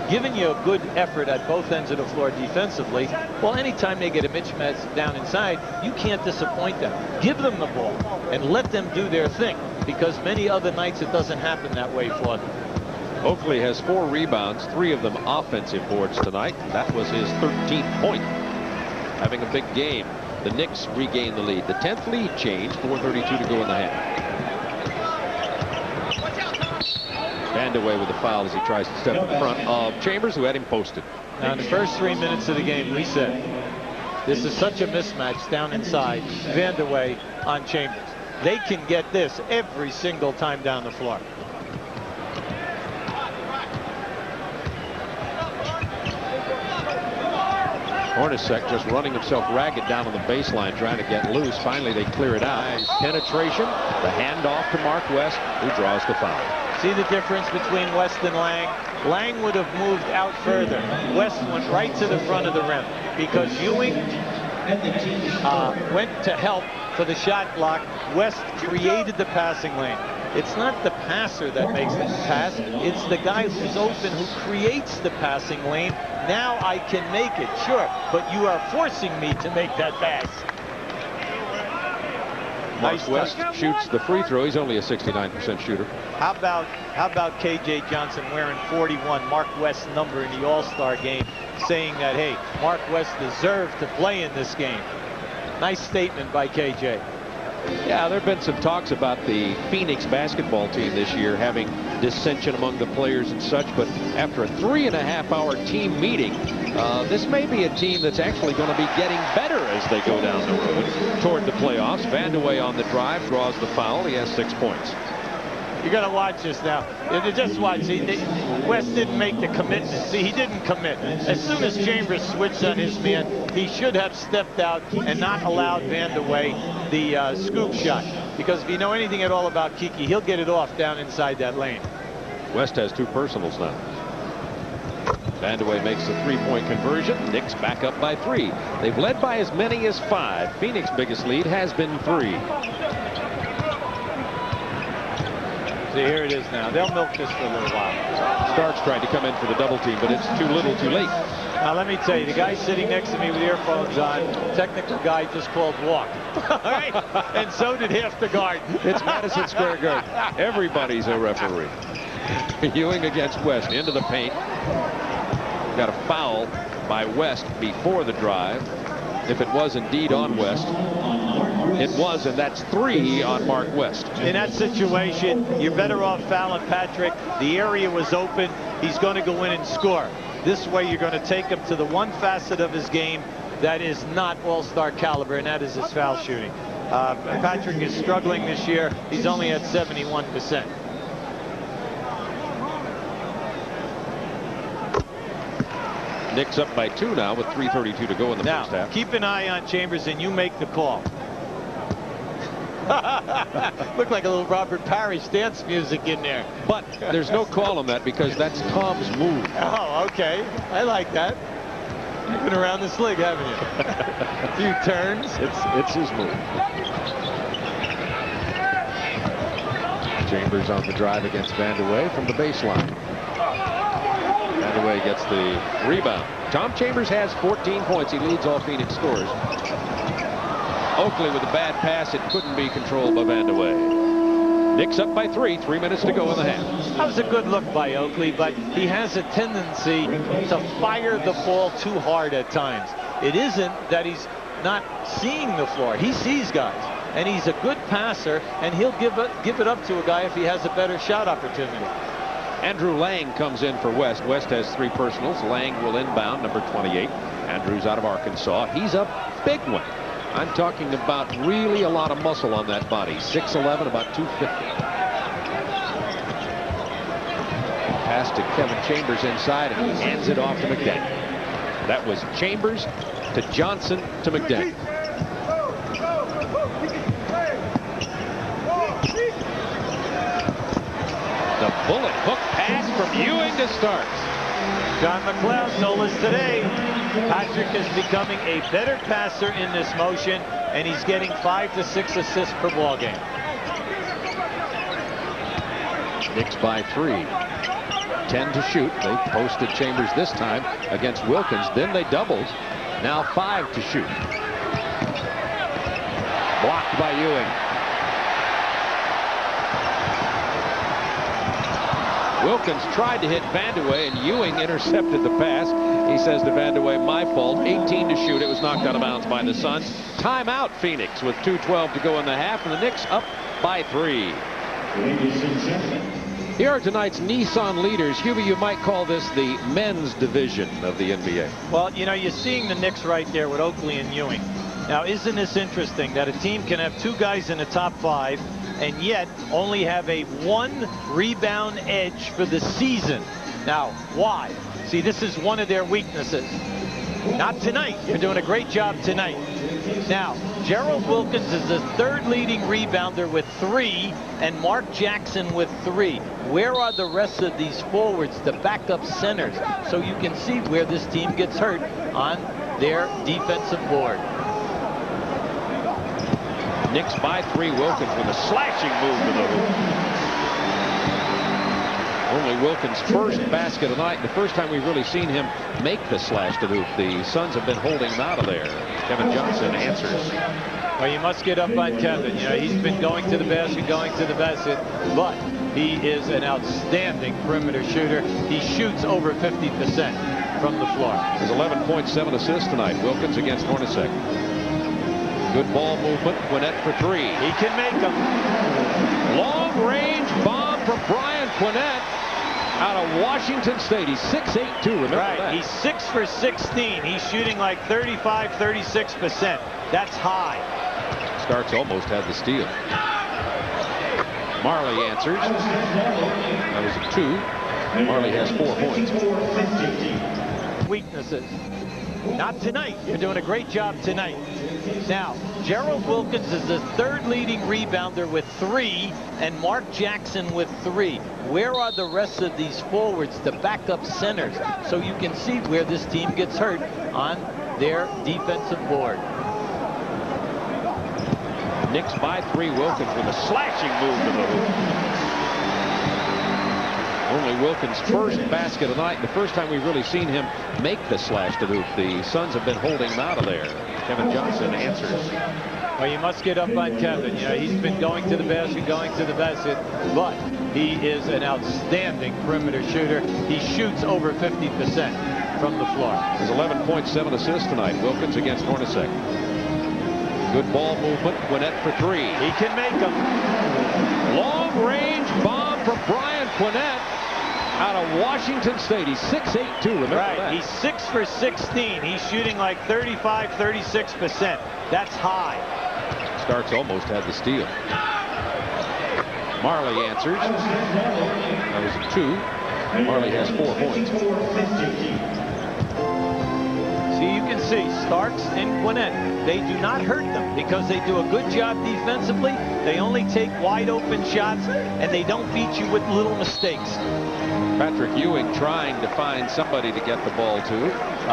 giving you a good effort at both ends of the floor defensively, well, anytime they get a mismatch down inside, you can't disappoint them. Give them the ball and let them do their thing, because many other nights it doesn't happen that way for them. Oakley has 4 rebounds, 3 of them offensive boards tonight. That was his 13th point. Having a big game. The Knicks regain the lead. The 10th lead change, 4:32 to go in the half. Vanderway with the foul as he tries to step in front of Chambers, who had him posted. Now, in the first 3 minutes of the game, we said this is such a mismatch down inside. Vanderway on Chambers. They can get this every single time down the floor. Hornacek just running himself ragged down on the baseline, trying to get loose. Finally, they clear it out. Nice penetration. The handoff to Mark West, who draws the foul. See the difference between West and Lang? Lang would have moved out further. West went right to the front of the rim because Ewing went to help for the shot block. West created the passing lane. It's not the passer that makes the pass. It's the guy who's open who creates the passing lane. Now I can make it, sure, but you are forcing me to make that pass. Mark West shoots the free throw. He's only a 69% shooter. How about K.J. Johnson wearing 41, Mark West's number in the All-Star game, saying that, hey, Mark West deserved to play in this game. Nice statement by K.J. Yeah, there have been some talks about the Phoenix basketball team this year having dissension among the players and such, but after a 3.5-hour team meeting, this may be a team that's actually going to be getting better as they go down the road toward the playoffs. Vandeweghe on the drive draws the foul. He has 6 points. You got to watch this now. Just watch. West didn't make the commitment. See, he didn't commit. As soon as Chambers switched on his man, he should have stepped out and not allowed Vandeweghe the scoop shot. Because if you know anything at all about Kiki, he'll get it off down inside that lane. West has 2 personals now. Vandeweghe makes the 3-point conversion. Knicks back up by 3. They've led by as many as 5. Phoenix's biggest lead has been 3. See, here it is now. They'll milk this for a little while. Starks tried to come in for the double team, but it's too little too late. Now, let me tell you, the guy sitting next to me with earphones on, technical guy just called walk. All right? And so did half the guard. It's Madison Square Garden. Everybody's a referee. Ewing against West into the paint. Got a foul by West before the drive. If it was indeed on West, it was, and that's 3 on Mark West. In that situation, you're better off fouling Patrick. The area was open. He's going to go in and score. This way, you're going to take him to the one facet of his game that is not all-star caliber, and that is his foul shooting. Patrick is struggling this year. He's only at 71%. Knicks up by 2 now with 3:32 to go in the first half. Keep an eye on Chambers and you make the call. Looked like a little Robert Parrish dance music in there. But there's no call on that because that's Tom's move. Oh, okay. I like that. You've been around this league, haven't you? A few turns. It's his move. Chambers on the drive against Vandeweghe from the baseline. Vandeweghe gets the rebound. Tom Chambers has 14 points. He leads all Phoenix scorers. Oakley with a bad pass. It couldn't be controlled by Vandeweghe. Knicks up by 3. 3 minutes to go in the half. That was a good look by Oakley, but he has a tendency to fire the ball too hard at times. It isn't that he's not seeing the floor. He sees guys, and he's a good passer, and he'll give it up to a guy if he has a better shot opportunity. Andrew Lang comes in for West. West has 3 personals. Lang will inbound, number 28. Andrews out of Arkansas. He's a big one. I'm talking about really a lot of muscle on that body. 6'11", about 250. Pass to Kevin Chambers inside, and he hands it off to McDaniel. That was Chambers to Johnson to McDaniel. The bullet hook pass from Ewing to Starks. John McLeod told us today Patrick is becoming a better passer in this motion, and he's getting 5 to 6 assists per ball game. Knicks by 3. 10 to shoot. They posted Chambers this time against Wilkins. Then they doubled. Now 5 to shoot. Blocked by Ewing. Wilkins tried to hit Vandeweghe, and Ewing intercepted the pass. He says to Vandeweghe, my fault. 18 to shoot. It was knocked out of bounds by the Suns. Timeout, Phoenix, with 2:12 to go in the half, and the Knicks up by 3. Here are tonight's Nissan leaders. Hubie, you might call this the men's division of the NBA. Well, you know, you're seeing the Knicks right there with Oakley and Ewing. Now, isn't this interesting that a team can have 2 guys in the top 5 and yet only have a 1 rebound edge for the season? Now, why? See, this is one of their weaknesses. Not tonight. You're doing a great job tonight. Now, Gerald Wilkins is the 3rd leading rebounder with 3, and Mark Jackson with 3. Where are the rest of these forwards, the backup centers? So you can see where this team gets hurt on their defensive board. Knicks by 3. Wilkins with a slashing move to the hoop. Only Wilkins' first basket of the night. The first time we've really seen him make the slash to the hoop. The Suns have been holding him out of there. Kevin Johnson answers. Well, you must get up on Kevin. You know, he's been going to the basket, but he is an outstanding perimeter shooter. He shoots over 50% from the floor. His 11.7 assists tonight. Wilkins against Hornacek. Good ball movement. Quinnett for three. He can make them. Long-range bomb from Brian Quinnett out of Washington State. He's 6'8", too. Remember that. He's 6 for 16. He's shooting like 35, 36%. That's high. Starks almost had the steal. Marley answers. That was a 2. Marley has 4 points. Weaknesses. Not tonight. You're doing a great job tonight. Now, Gerald Wilkins is the 3rd leading rebounder with 3, and Mark Jackson with 3. Where are the rest of these forwards, the backup centers? So you can see where this team gets hurt on their defensive board. Knicks by 3. Wilkins with a slashing move to the hoop. Only Wilkins' first basket of the night. The first time we've really seen him make the slash to the hoop. The Suns have been holding him out of there. Kevin Johnson answers. Well, you must get up on Kevin. You know, he's been going to the basket, but he is an outstanding perimeter shooter. He shoots over 50% from the floor. His 11.7 assists tonight. Wilkins against Hornacek. Good ball movement. Quinnett for 3. He can make them. Long-range bomb from Brian Quinnett out of Washington State. He's 6'8", too. Remember that. He's 6 for 16. He's shooting like 35, 36%. That's high. Starks almost had the steal. Marley answers. That was a 2. Marley has 4 points. See, you can see Starks and Quinnett, they do not hurt them because they do a good job defensively. They only take wide open shots, and they don't beat you with little mistakes. Patrick Ewing trying to find somebody to get the ball to.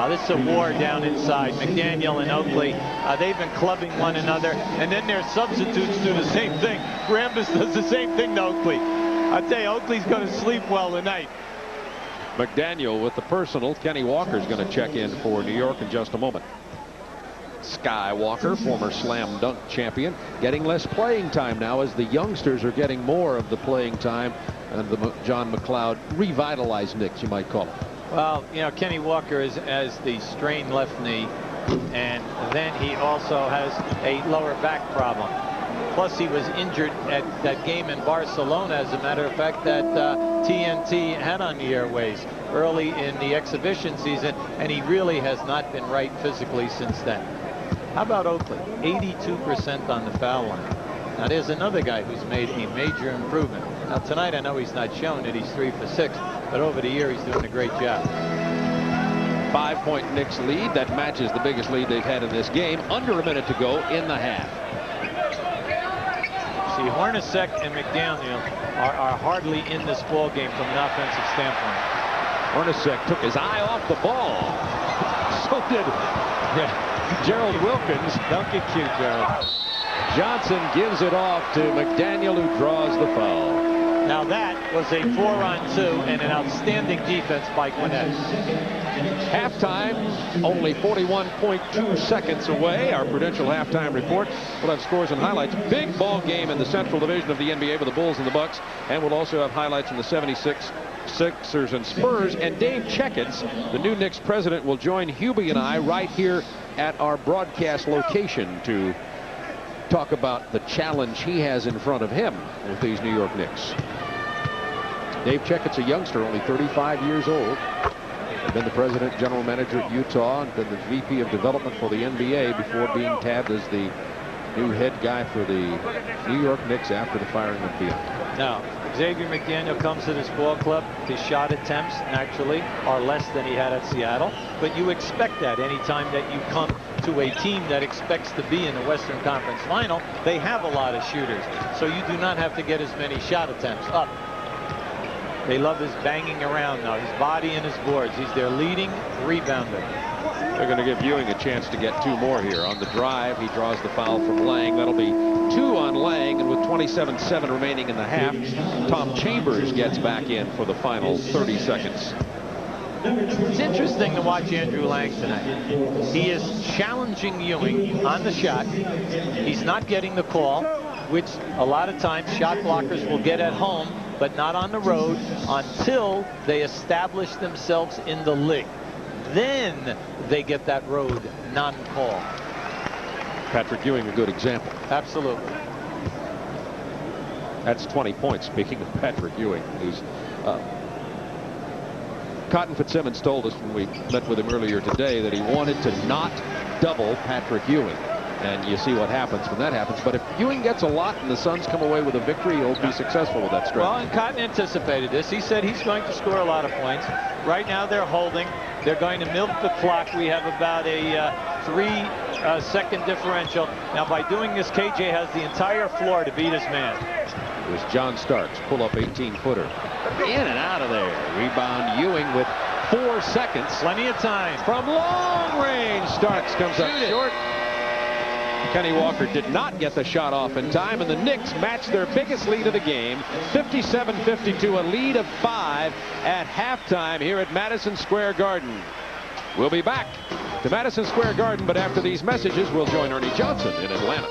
This is a war down inside. McDaniel and Oakley, they've been clubbing one another, and then their substitutes do the same thing. Rambis does the same thing to Oakley. I tell you, Oakley's going to sleep well tonight. McDaniel with the personal. Kenny Walker's going to check in for New York in just a moment. Sky Walker, former slam dunk champion, getting less playing time now as the youngsters are getting more of the playing time, and the John McLeod revitalized Knicks, you might call it. Well, you know, Kenny Walker has the strained left knee, and then he also has a lower back problem. Plus, he was injured at that game in Barcelona, as a matter of fact, that TNT had on the airways early in the exhibition season, and he really has not been right physically since then. How about Oakley? 82% on the foul line. Now, there's another guy who's made a major improvement. Now, tonight, I know he's not shown it. He's 3 for 6, but over the year, he's doing a great job. 5-point Knicks lead. That matches the biggest lead they've had in this game. Under a minute to go in the half. See, Hornacek and McDaniel are hardly in this ball game from an offensive standpoint. Hornacek took his eye off the ball. So did Gerald Wilkins. Don't get cute, Gerald. Johnson gives it off to McDaniel, who draws the foul. Now that was a 4-on-2 and an outstanding defense by Quinnett. Halftime, only 41.2 seconds away. Our Prudential halftime report. We'll have scores and highlights. Big ball game in the Central Division of the NBA with the Bulls and the Bucks. And we'll also have highlights from the 76 Sixers and Spurs. And Dave Checketts, the new Knicks president, will join Hubie and I right here at our broadcast location to talk about the challenge he has in front of him with these New York Knicks. Dave Checketts, a youngster, only 35 years old. Been the president, general manager at Utah, and been the VP of development for the NBA before being tabbed as the new head guy for the New York Knicks after the firing of Beal. Now, Xavier McDaniel comes to this ball club. His shot attempts, naturally, are less than he had at Seattle. But you expect that anytime that you come to a team that expects to be in the Western Conference Final. They have a lot of shooters, so you do not have to get as many shot attempts up. They love his banging around now, his body and his boards. He's their leading rebounder. They're going to give Ewing a chance to get 2 more here. On the drive, he draws the foul from Lang. That'll be 2 on Lang, and with 27-7 remaining in the half, Tom Chambers gets back in for the final 30 seconds. It's interesting to watch Andrew Lang tonight. He is challenging Ewing on the shot. He's not getting the call, which a lot of times shot blockers will get at home, but not on the road until they establish themselves in the league. Then they get that road non-call. Patrick Ewing, a good example. Absolutely. That's 20 points. Speaking of Patrick Ewing, who's Cotton Fitzsimmons told us when we met with him earlier today that he wanted to not double Patrick Ewing. And you see what happens when that happens. But if Ewing gets a lot and the Suns come away with a victory, he'll be successful with that strategy. Well, and Cotton anticipated this. He said he's going to score a lot of points. Right now they're holding. They're going to milk the clock. We have about a 3-second differential. Now, by doing this, KJ has the entire floor to beat his man. It was John Starks, pull-up 18-footer. In and out of there. Rebound Ewing with 4 seconds. Plenty of time. From long range, Starks comes up short. Kenny Walker did not get the shot off in time, and the Knicks matched their biggest lead of the game, 57-52, a lead of 5 at halftime here at Madison Square Garden. We'll be back to Madison Square Garden, but after these messages, we'll join Ernie Johnson in Atlanta,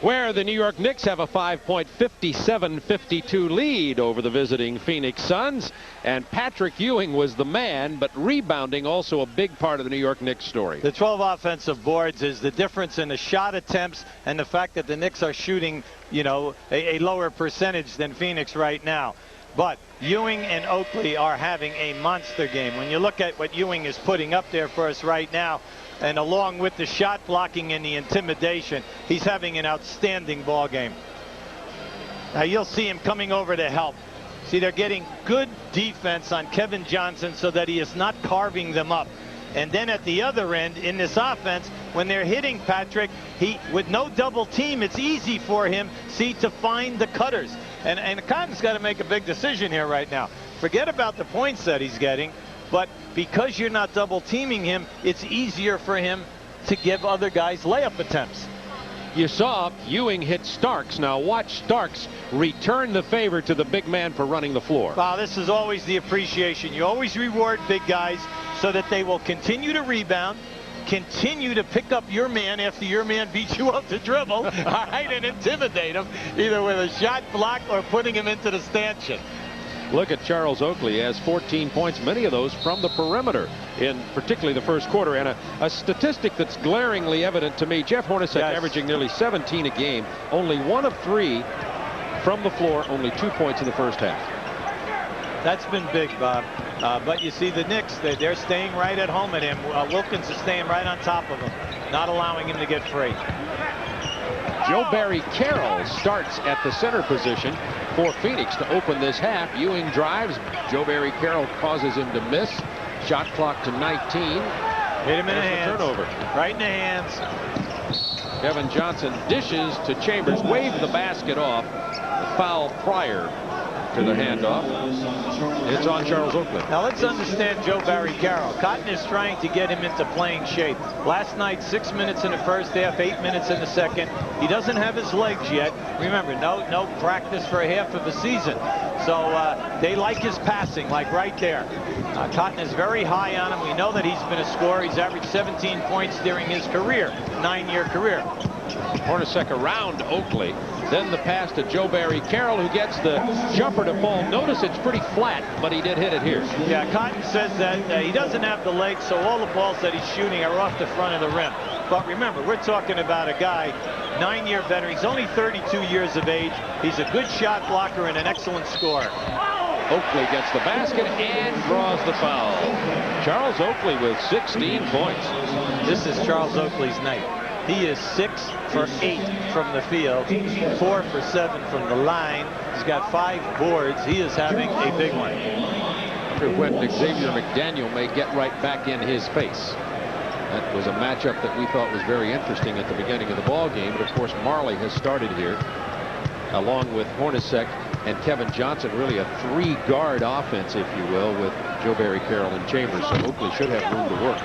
where the New York Knicks have a 5-point 57-52 lead over the visiting Phoenix Suns. And Patrick Ewing was the man, but rebounding also a big part of the New York Knicks story. The 12 offensive boards is the difference in the shot attempts and the fact that the Knicks are shooting, you know, a lower percentage than Phoenix right now. But Ewing and Oakley are having a monster game. When you look at what Ewing is putting up there for us right now, and along with the shot blocking and the intimidation, he's having an outstanding ball game. Now you'll see him coming over to help. See, they're getting good defense on Kevin Johnson so that he is not carving them up. And then at the other end in this offense, when they're hitting Patrick, with no double team, it's easy for him, see, to find the cutters. And Cotton's got to make a big decision here right now. Forget about the points that he's getting. But because you're not double teaming him, it's easier for him to give other guys layup attempts. You saw Ewing hit Starks. Now watch Starks return the favor to the big man for running the floor. Wow, this is always the appreciation. You always reward big guys so that they will continue to rebound, continue to pick up your man after your man beats you up to dribble, all right, and intimidate him, either with a shot block or putting him into the stanchion. Look at Charles Oakley. He has 14 points, many of those from the perimeter in particularly the first quarter. And a statistic that's glaringly evident to me, Jeff Hornacek averaging nearly 17 a game, only 1 of 3 from the floor, only 2 points in the first half. That's been big, Bob. But you see the Knicks, they're staying right at home at him. Wilkins is staying right on top of him, not allowing him to get free. Joe Barry Carroll starts at the center position for Phoenix to open this half. Ewing drives. Joe Barry Carroll causes him to miss. Shot clock to 19. Hit him in the hands. Turnover. Right in the hands. Kevin Johnson dishes to Chambers. Waved the basket off. The foul prior to the handoff. It's on Charles Oakley. Now let's understand Joe Barry Carroll. Cotton is trying to get him into playing shape. Last night, 6 minutes in the first half, 8 minutes in the second. He doesn't have his legs yet. Remember, no practice for half of the season. So they like his passing, like right there. Cotton is very high on him. We know that he's been a scorer. He's averaged 17 points during his career, 9-year career. Hornacek around Oakley. Then the pass to Joe Barry Carroll, who gets the jumper to fall. Notice it's pretty flat, but he did hit it here. Yeah, Cotton says that he doesn't have the legs, so all the balls that he's shooting are off the front of the rim. But remember, we're talking about a guy, 9-year veteran. He's only 32 years of age. He's a good shot blocker and an excellent scorer. Oakley gets the basket and draws the foul. Charles Oakley with 16 points. This is Charles Oakley's night. He is 6 for 8 from the field, 4 for 7 from the line. He's got 5 boards. He is having a big one. When Xavier McDaniel may get right back in his face. That was a matchup that we thought was very interesting at the beginning of the ball game. But of course, Marley has started here, along with Hornacek and Kevin Johnson. Really a 3-guard offense, if you will, with Joe Barry Carroll and Chambers. So Oakley should have room to work.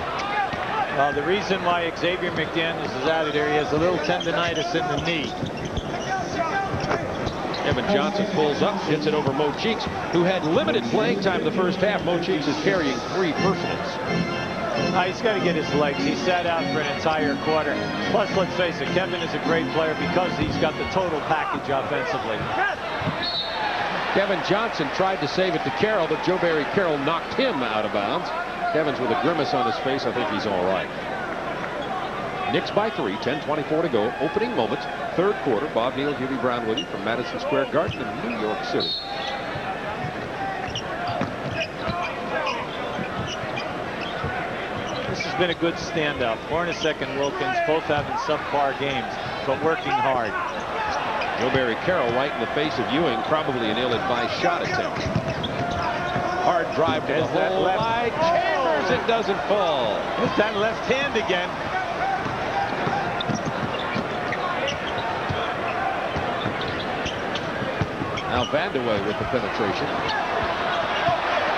The reason why Xavier McDaniels is out of there, he has a little tendonitis in the knee. Kevin Johnson pulls up, hits it over Mo Cheeks, who had limited playing time in the first half. Mo Cheeks is carrying 3 personals. He's got to get his legs. He sat out for an entire quarter. Plus, let's face it, Kevin is a great player because he's got the total package offensively. Kevin Johnson tried to save it to Carroll, but Joe Barry Carroll knocked him out of bounds. Kevin's with a grimace on his face. I think he's all right. Knicks by 3, 10:24 to go. Opening moments, third quarter. Bob Neal, Hubie Brown with you from Madison Square Garden in New York City. This has been a good standout. Hornacek and Wilkins both having subpar games, but working hard. Joe Barry Carroll right in the face of Ewing, probably an ill-advised shot attempt. Hard drive to the hole by Chambers. It doesn't fall. It's that left hand again. Now Vandeweghe with the penetration.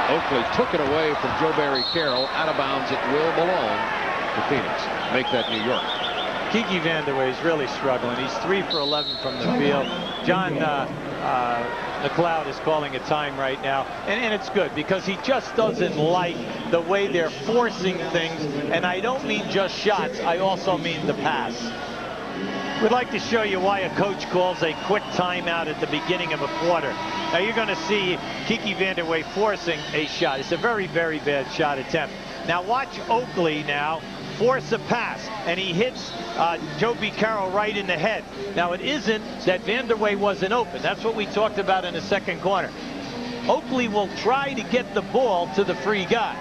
Oakley took it away from Joe Barry Carroll. Out of bounds. It will belong to Phoenix. Make that New York. Kiki Vandeweghe is really struggling. He's 3 for 11 from the field. John McLeod is calling a time right now, and it's good because he just doesn't like the way they're forcing things. And I don't mean just shots. I also mean the pass. We'd like to show you why a coach calls a quick timeout at the beginning of a quarter. Now you're going to see Kiki Vandeweghe forcing a shot. It's a very, very bad shot attempt. Now watch Oakley now force a pass, and he hits Joe B. Carroll right in the head. Now it isn't that Vandeweghe wasn't open. That's what we talked about in the second quarter. Oakley will try to get the ball to the free guy.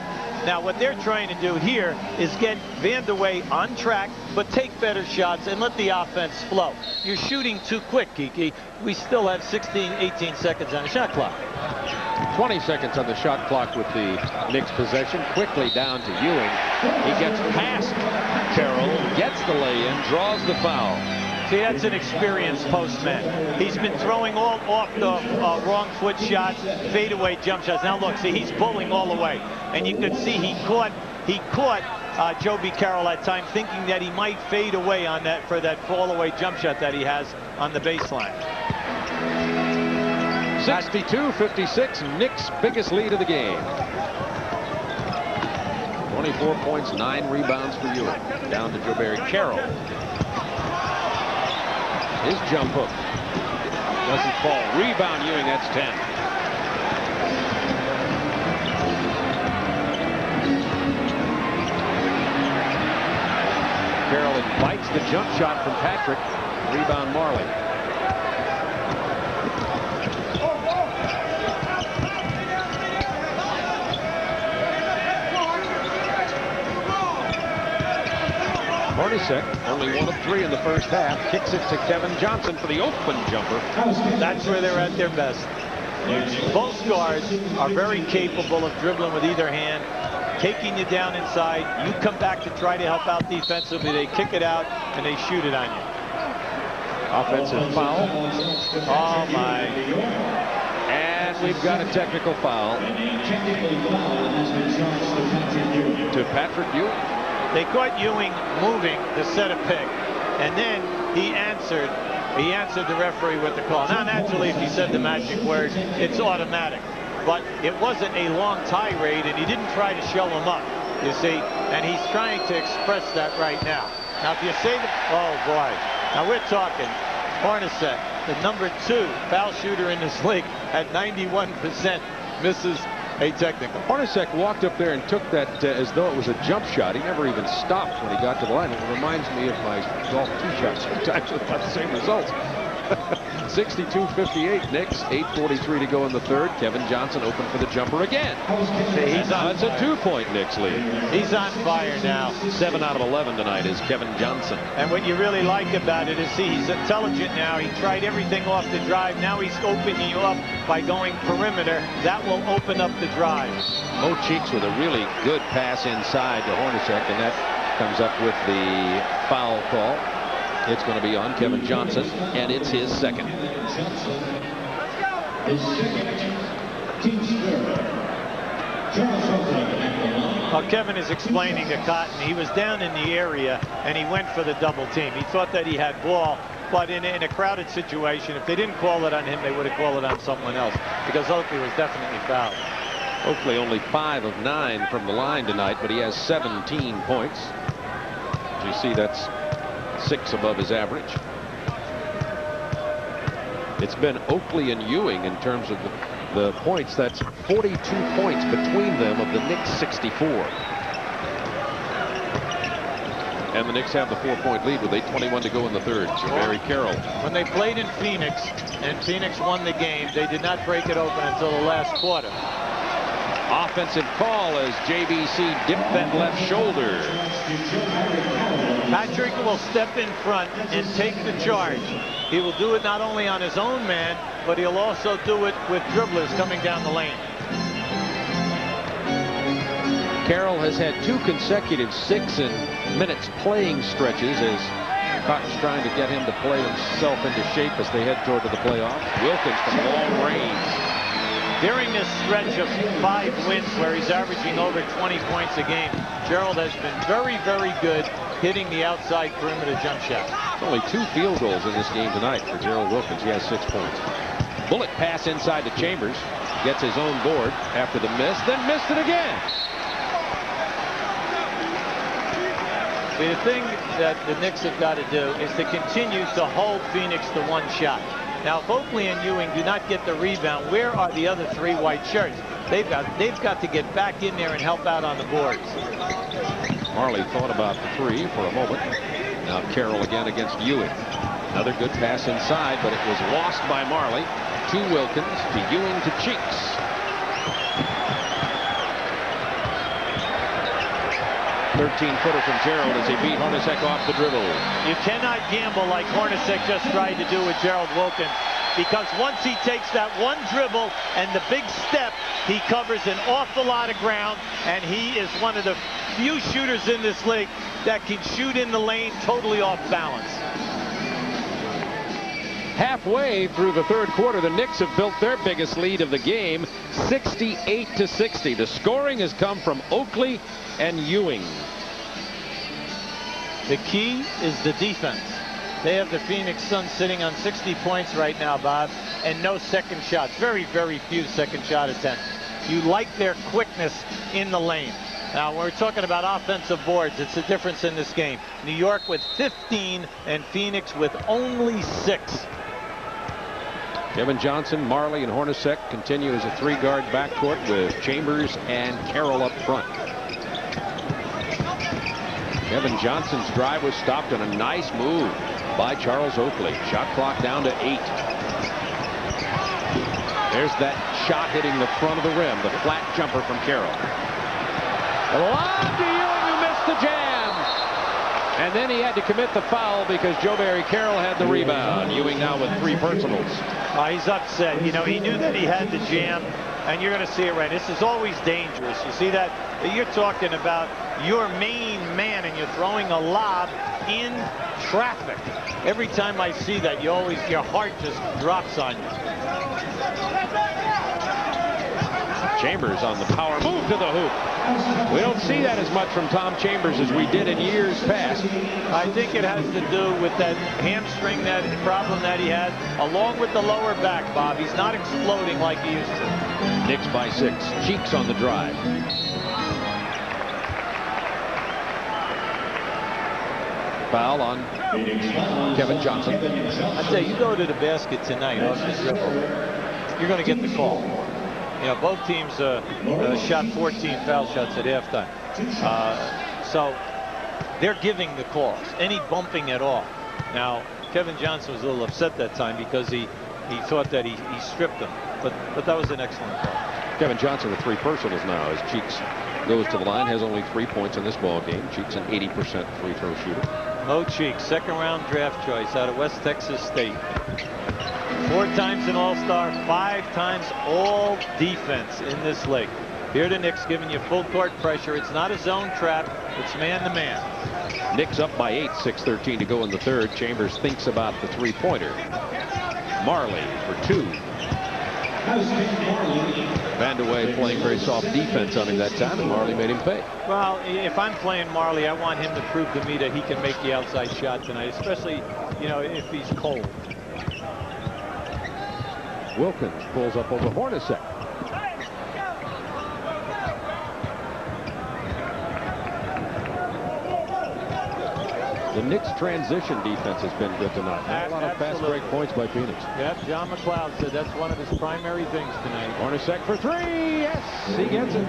Now what they're trying to do here is get Vandeweghe on track, but take better shots and let the offense flow. You're shooting too quick, Kiki. We still have 16, 18 seconds on the shot clock. 20 seconds on the shot clock with the Knicks possession. Quickly down to Ewing. He gets past Carroll, gets the lay-in, draws the foul. See, that's an experienced postman. He's been throwing all off the wrong foot shots, fadeaway jump shots. Now look, see, he's pulling all the way. And you can see he caught Joe B. Carroll at time, thinking that he might fade away on that for that fall-away jump shot that he has on the baseline. 62-56, Knicks' biggest lead of the game. 24 points, 9 rebounds for Ewing. Down to Joe Barry Carroll. His jump hook doesn't fall. Rebound Ewing, that's 10. Carroll invites the jump shot from Patrick. Rebound Marley. Hornacek, only 1 of 3 in the first half, kicks it to Kevin Johnson for the open jumper. That's where they're at their best. Both guards are very capable of dribbling with either hand, taking you down inside. You come back to try to help out defensively. They kick it out and they shoot it on you. Offensive foul. Oh my. And we've got a technical foul to Patrick Ewing. They caught Ewing moving to set a pick, and then he answered the referee with the call. Now naturally, if he said the magic word, it's automatic, but it wasn't a long tirade, and he didn't try to show him up, you see, and he's trying to express that right now. Now if you say that, oh boy, now we're talking Hornacek, the number 2 foul shooter in this league, at 91% misses a technical. Hornacek walked up there and took that as though it was a jump shot. He never even stopped when he got to the line. It reminds me of my golf tee shots sometimes with about the same results. 62-58 Knicks, 8:43 to go in the third. Kevin Johnson open for the jumper again. He's on It's a 2-point Knicks lead. He's on fire now. 7 out of 11 tonight is Kevin Johnson. And what you really like about it is, see, he's intelligent now. He tried everything off the drive. Now he's opening you up by going perimeter. That will open up the drive. Mo Cheeks with a really good pass inside to Hornacek, and that comes up with the foul call. It's going to be on Kevin Johnson, and it's his second. Well, Kevin is explaining to Cotton he was down in the area and he went for the double team. He thought that he had ball But in a crowded situation, if they didn't call it on him, they would have called it on someone else, because Oakley was definitely fouled. Oakley only 5 of 9 from the line tonight, but he has 17 points. As you see, that's 6 above his average. It's been Oakley and Ewing in terms of the points. That's 42 points between them of the Knicks 64. And the Knicks have the 4-point lead with 8:21 to go in the third. Barry Carroll. When they played in Phoenix and Phoenix won the game, they did not break it open until the last quarter. Offensive call as JBC dipped that left shoulder. Patrick will step in front and take the charge. He will do it not only on his own man, but he'll also do it with dribblers coming down the lane. Carroll has had 2 consecutive 6 minutes playing stretches as Cotton's trying to get him to play himself into shape as they head toward the playoffs. Wilkins from long range. During this stretch of 5 wins where he's averaging over 20 points a game, Gerald has been very, very good hitting the outside perimeter jump shot. Only 2 field goals in this game tonight for Gerald Wilkins. He has 6 points. Bullet pass inside to Chambers. Gets his own board after the miss, then missed it again. The thing that the Knicks have got to do is to continue to hold Phoenix to 1 shot. Now, if Oakley and Ewing do not get the rebound, where are the other 3 white shirts? They've got to get back in there and help out on the boards. Marley thought about the 3 for a moment. Now Carroll again against Ewing. Another good pass inside, but it was lost by Marley. To Wilkins, to Ewing, to Cheeks. "13-footer from Gerald as he beat Hornacek off the dribble. You cannot gamble like Hornacek just tried to do with Gerald Wilkins, because once he takes that 1 dribble and the big step, he covers an awful lot of ground, and he is one of the few shooters in this league that can shoot in the lane totally off balance. Halfway through the third quarter, the Knicks have built their biggest lead of the game, 68-60. The scoring has come from Oakley and Ewing. The key is the defense. They have the Phoenix Suns sitting on 60 points right now, Bob, and no second shots. Very, very few second shot attempts. You like their quickness in the lane. Now, when we're talking about offensive boards, it's the difference in this game. New York with 15 and Phoenix with only 6. Kevin Johnson, Marley, and Hornacek continue as a 3-guard backcourt with Chambers and Carroll up front. Kevin Johnson's drive was stopped on a nice move by Charles Oakley. Shot clock down to 8. There's that shot hitting the front of the rim, the flat jumper from Carroll. Lob to Ewing, who missed the jam. And then he had to commit the foul because Joe Barry Carroll had the rebound. Ewing now with 3 personals. He's upset. You know, he knew that he had the jam, and you're going to see it right. This is always dangerous. You see that? You're talking about your main man, and you're throwing a lob in traffic. Every time I see that, your heart just drops on you. Chambers on the power move to the hoop. We don't see that as much from Tom Chambers as we did in years past. I think it has to do with that hamstring problem that he had, along with the lower back, Bob. He's not exploding like he used to. Knicks by 6. Cheeks on the drive. Foul on Kevin Johnson. I tell you, you go to the basket tonight off the dribble, you're going to get the call. You know, both teams shot 14 foul shots at halftime. So they're giving the calls. Any bumping at all. Now, Kevin Johnson was a little upset that time because he thought that he stripped him. But that was an excellent call. Kevin Johnson with 3 personals now as Cheeks goes to the line. Has only 3 points in this ball game. Cheeks an 80% free throw shooter. Mo Cheeks, 2nd-round draft choice out of West Texas State. 4 times an All-Star, 5 times All-Defense in this league. Here the Knicks giving you full court pressure. It's not a zone trap. It's man-to-man. Knicks up by 8, 6:13 to go in the third. Chambers thinks about the 3-pointer. Marley for 2. Vandeweghe playing very soft defense on him that time, and Marley made him pay. Well, if I'm playing Marley, I want him to prove to me that he can make the outside shot tonight, especially, you know, if he's cold. Wilkins pulls up over Hornacek. The Knicks' transition defense has been good tonight. Not a lot of fast break points by Phoenix. Yep, John McLeod said that's one of his primary things tonight. Hornacek for three. Yes, he gets it.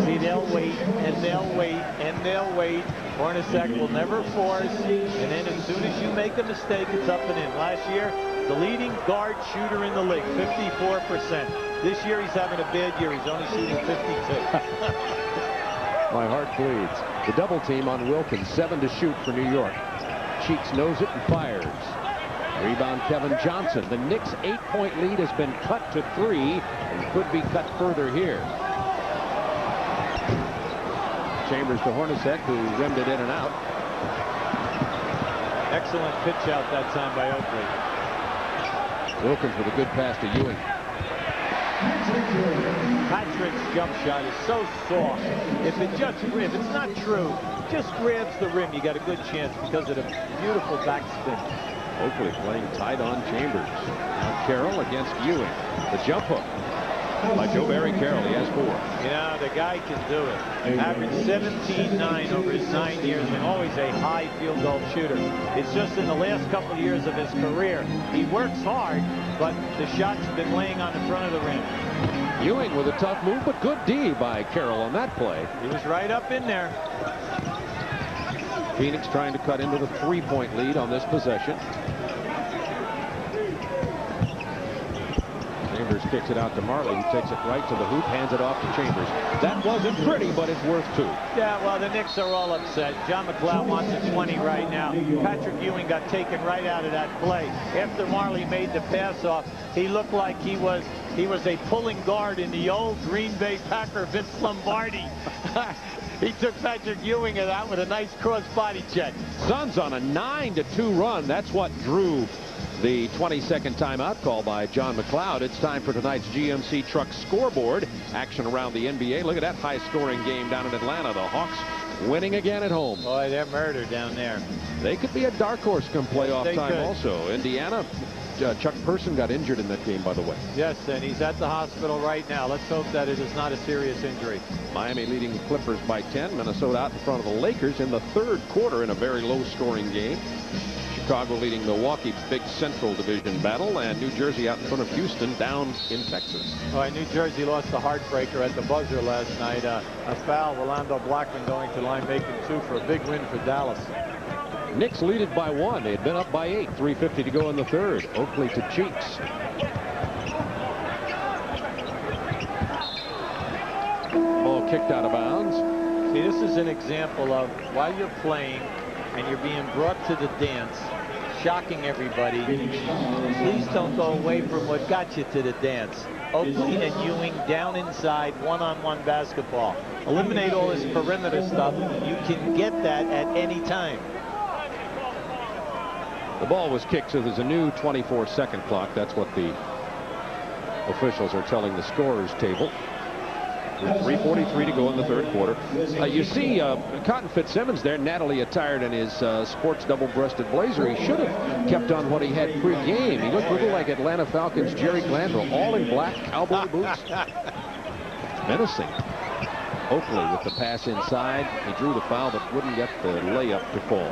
See, they'll wait, and they'll wait, and they'll wait. Hornacek will never force, and then as soon as you make a mistake, it's up and in. Last year, the leading guard shooter in the league, 54%. This year, he's having a bad year. He's only shooting 52. My heart bleeds. The double team on Wilkins, 7 to shoot for New York. Cheeks knows it and fires. Rebound Kevin Johnson. The Knicks' 8-point lead has been cut to 3 and could be cut further here. Chambers to Hornacek, who rimmed it in and out. Excellent pitch out that time by Oakley. Wilkins with a good pass to Ewing. Patrick's jump shot is so soft. If it's not true, just grabs the rim, you got a good chance because of the beautiful backspin. Oakley playing tight on Chambers. Now Carroll against Ewing. The jump hook by Joe Barry Carroll. He has 4. You know, the guy can do it. Averaged 17-9 over his 9 years and always a high field goal shooter. It's just in the last couple of years of his career, he works hard, but the shots have been laying on the front of the rim. Ewing with a tough move, but good D by Carroll on that play. He was right up in there. Phoenix trying to cut into the 3-point lead on this possession. Chambers kicks it out to Marley, who takes it right to the hoop, hands it off to Chambers. That wasn't pretty, but it's worth 2. Yeah, well, the Knicks are all upset. John McLeod wants a 20 right now. Patrick Ewing got taken right out of that play. After Marley made the pass off, he looked like he was a pulling guard in the old Green Bay Packer Vince Lombardi. He took Patrick Ewing out with a nice cross-body check. Suns on a 9-2 run. That's what drew the 20-second timeout call by John McLeod. It's time for tonight's GMC Truck Scoreboard. Action around the NBA. Look at that high-scoring game down in Atlanta. The Hawks winning again at home. Boy, they're murdered down there. They could be a dark horse come playoff time could. also. Indiana, Chuck Person got injured in that game, by the way. Yes, and he's at the hospital right now. Let's hope that it is not a serious injury. Miami leading the Clippers by 10. Minnesota out in front of the Lakers in the 3rd quarter in a very low-scoring game. Chicago leading Milwaukee, big Central Division battle, and New Jersey out in front of Houston down in Texas. All right, New Jersey lost the heartbreaker at the buzzer last night. A foul, Rolando Blackman going to line making 2 for a big win for Dallas. Knicks lead it by 1. They had been up by 8. 3:50 to go in the 3rd. Oakley to Cheeks. Ball kicked out of bounds. See, this is an example of while you're playing and you're being brought to the dance, shocking everybody, please don't go away from what got you to the dance. Oakley and Ewing down inside, one-on-one basketball. Eliminate all this perimeter stuff. You can get that at any time. The ball was kicked, so there's a new 24-second clock. That's what the officials are telling the scorers table. With 3:43 to go in the 3rd quarter. You see Cotton Fitzsimmons there, Natalie attired in his sports double-breasted blazer. He should have kept on what he had pre-game. He looked a little like Atlanta Falcons' Jerry Glanville, all in black cowboy boots. Menacing. Oakley with the pass inside. He drew the foul, but wouldn't get the layup to fall.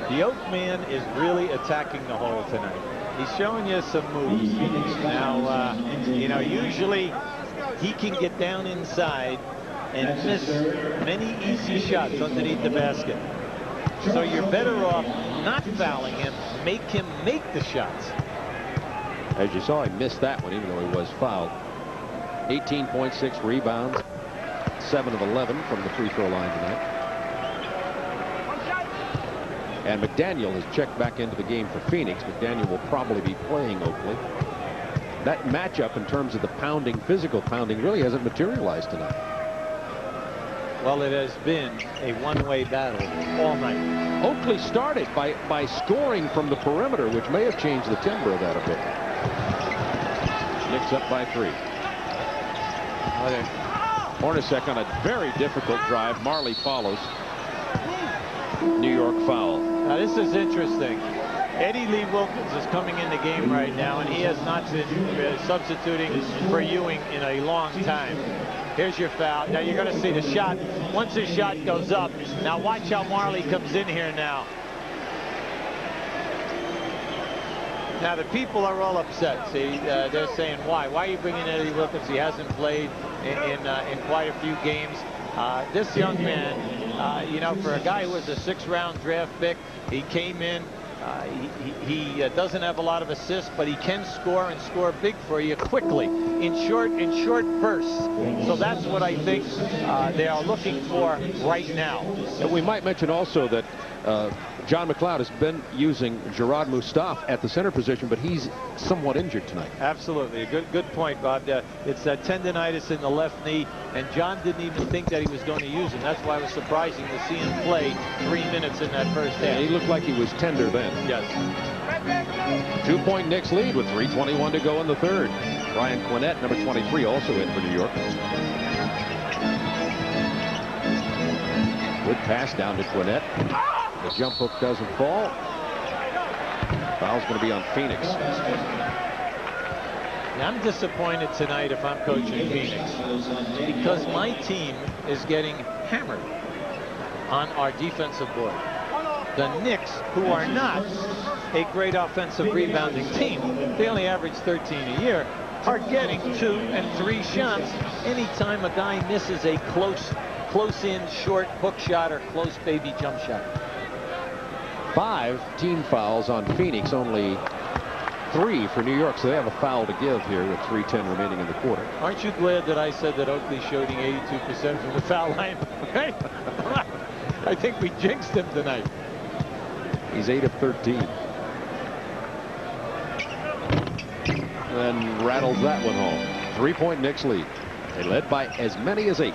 The Oak man is really attacking the hole tonight. He's showing you some moves. Now, you know, usually he can get down inside and miss many easy shots underneath the basket. So you're better off not fouling him, make him make the shots. As you saw, he missed that one, even though he was fouled. 18.6 rebounds, 7 of 11 from the free throw line tonight. And McDaniel has checked back into the game for Phoenix. McDaniel will probably be playing Oakley. That matchup in terms of the pounding, physical pounding, really hasn't materialized tonight. Well, it has been a one-way battle all night. Oakley started by scoring from the perimeter, which may have changed the timbre of that a bit. Knicks up by 3. Hornacek on a very difficult drive. Marley follows. New York foul. Now this is interesting. Eddie Lee Wilkins is coming in the game right now, and he has not been substituting for Ewing in a long time. Here's your foul. Now you're going to see the shot. Once his shot goes up, now watch how Marley comes in here now. Now the people are all upset. See, they're saying, why? Why are you bringing Eddie Wilkins? He hasn't played in quite a few games. This young man, you know, for a guy who was a 6th-round draft pick, he came in. He doesn't have a lot of assists, but he can score and score big for you quickly in short bursts. So that's what I think they are looking for right now. And we might mention also that John McLeod has been using Gerard Mustaf at the center position, but he's somewhat injured tonight. Absolutely. A good point, Bob. It's that tendonitis in the left knee, and John didn't even think that he was going to use him. That's why it was surprising to see him play 3 minutes in that first half. Yeah, he looked like he was tender then. Yes. 2-point Knicks lead with 3:21 to go in the third. Brian Quinnett, number 23, also in for New York. Good pass down to Quinnett. The jump hook doesn't fall. Foul's going to be on Phoenix. Now, I'm disappointed tonight if I'm coaching Phoenix, because my team is getting hammered on our defensive board. The Knicks, who are not a great offensive rebounding team, they only average 13 a year, are getting 2 and 3 shots anytime a guy misses a close in short hook shot or close baby jump shot. 5 team fouls on Phoenix, only 3 for New York, so they have a foul to give here with 3:10 remaining in the quarter. Aren't you glad that I said that Oakley's shooting 82% from the foul line? Right? I think we jinxed him tonight. He's 8 of 13. And rattles that one home. 3-point Knicks lead. They led by as many as 8.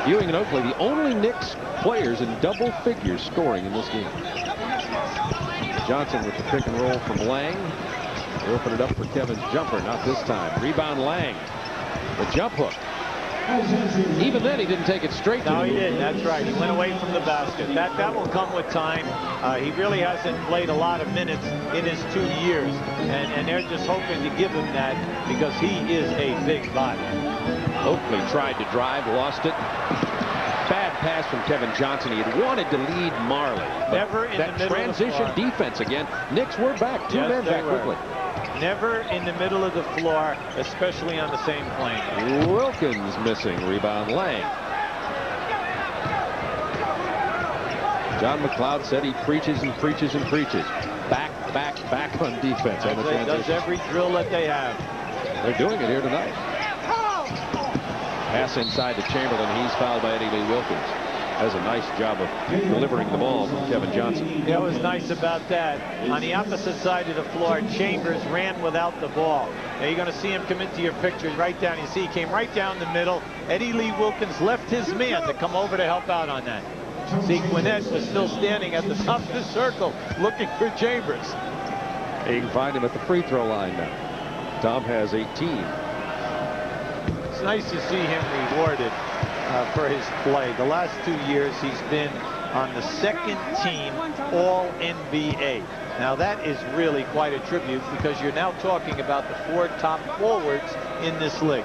Ewing and Oakley, the only Knicks players in double figures scoring in this game. Johnson with the pick and roll from Lang. They open it up for Kevin's jumper. Not this time. Rebound Lang. The jump hook. Even then, he didn't take it straight. No, he didn't. That's right. He went away from the basket. That will come with time. He really hasn't played a lot of minutes in his 2 years, and they're just hoping to give him that because he is a big body. Oakley tried to drive, lost it. Bad pass from Kevin Johnson. He had wanted to lead Marley. Never in the middle transition of the floor. Defense again. Knicks were back. 2 men back quickly. Never in the middle of the floor, especially on the same plane. Wilkins missing. Rebound Lang. John McLeod said he preaches and preaches and preaches. Back on defense. As he does every drill that they have. They're doing it here tonight. Pass inside to Chamberlain. He's fouled by Eddie Lee Wilkins. Does a nice job of delivering the ball from Kevin Johnson. Yeah, what was nice about that, on the opposite side of the floor, Chambers ran without the ball. Now you're going to see him come into your picture right down. You see he came right down the middle. Eddie Lee Wilkins left his man to come over to help out on that. See, Quinnett was still standing at the top of the circle looking for Chambers. You can find him at the free throw line now. Tom has 18. It's nice to see him rewarded for his play. The last 2 years he's been on the 2nd team All-NBA. Now that is really quite a tribute because you're now talking about the 4 top forwards in this league.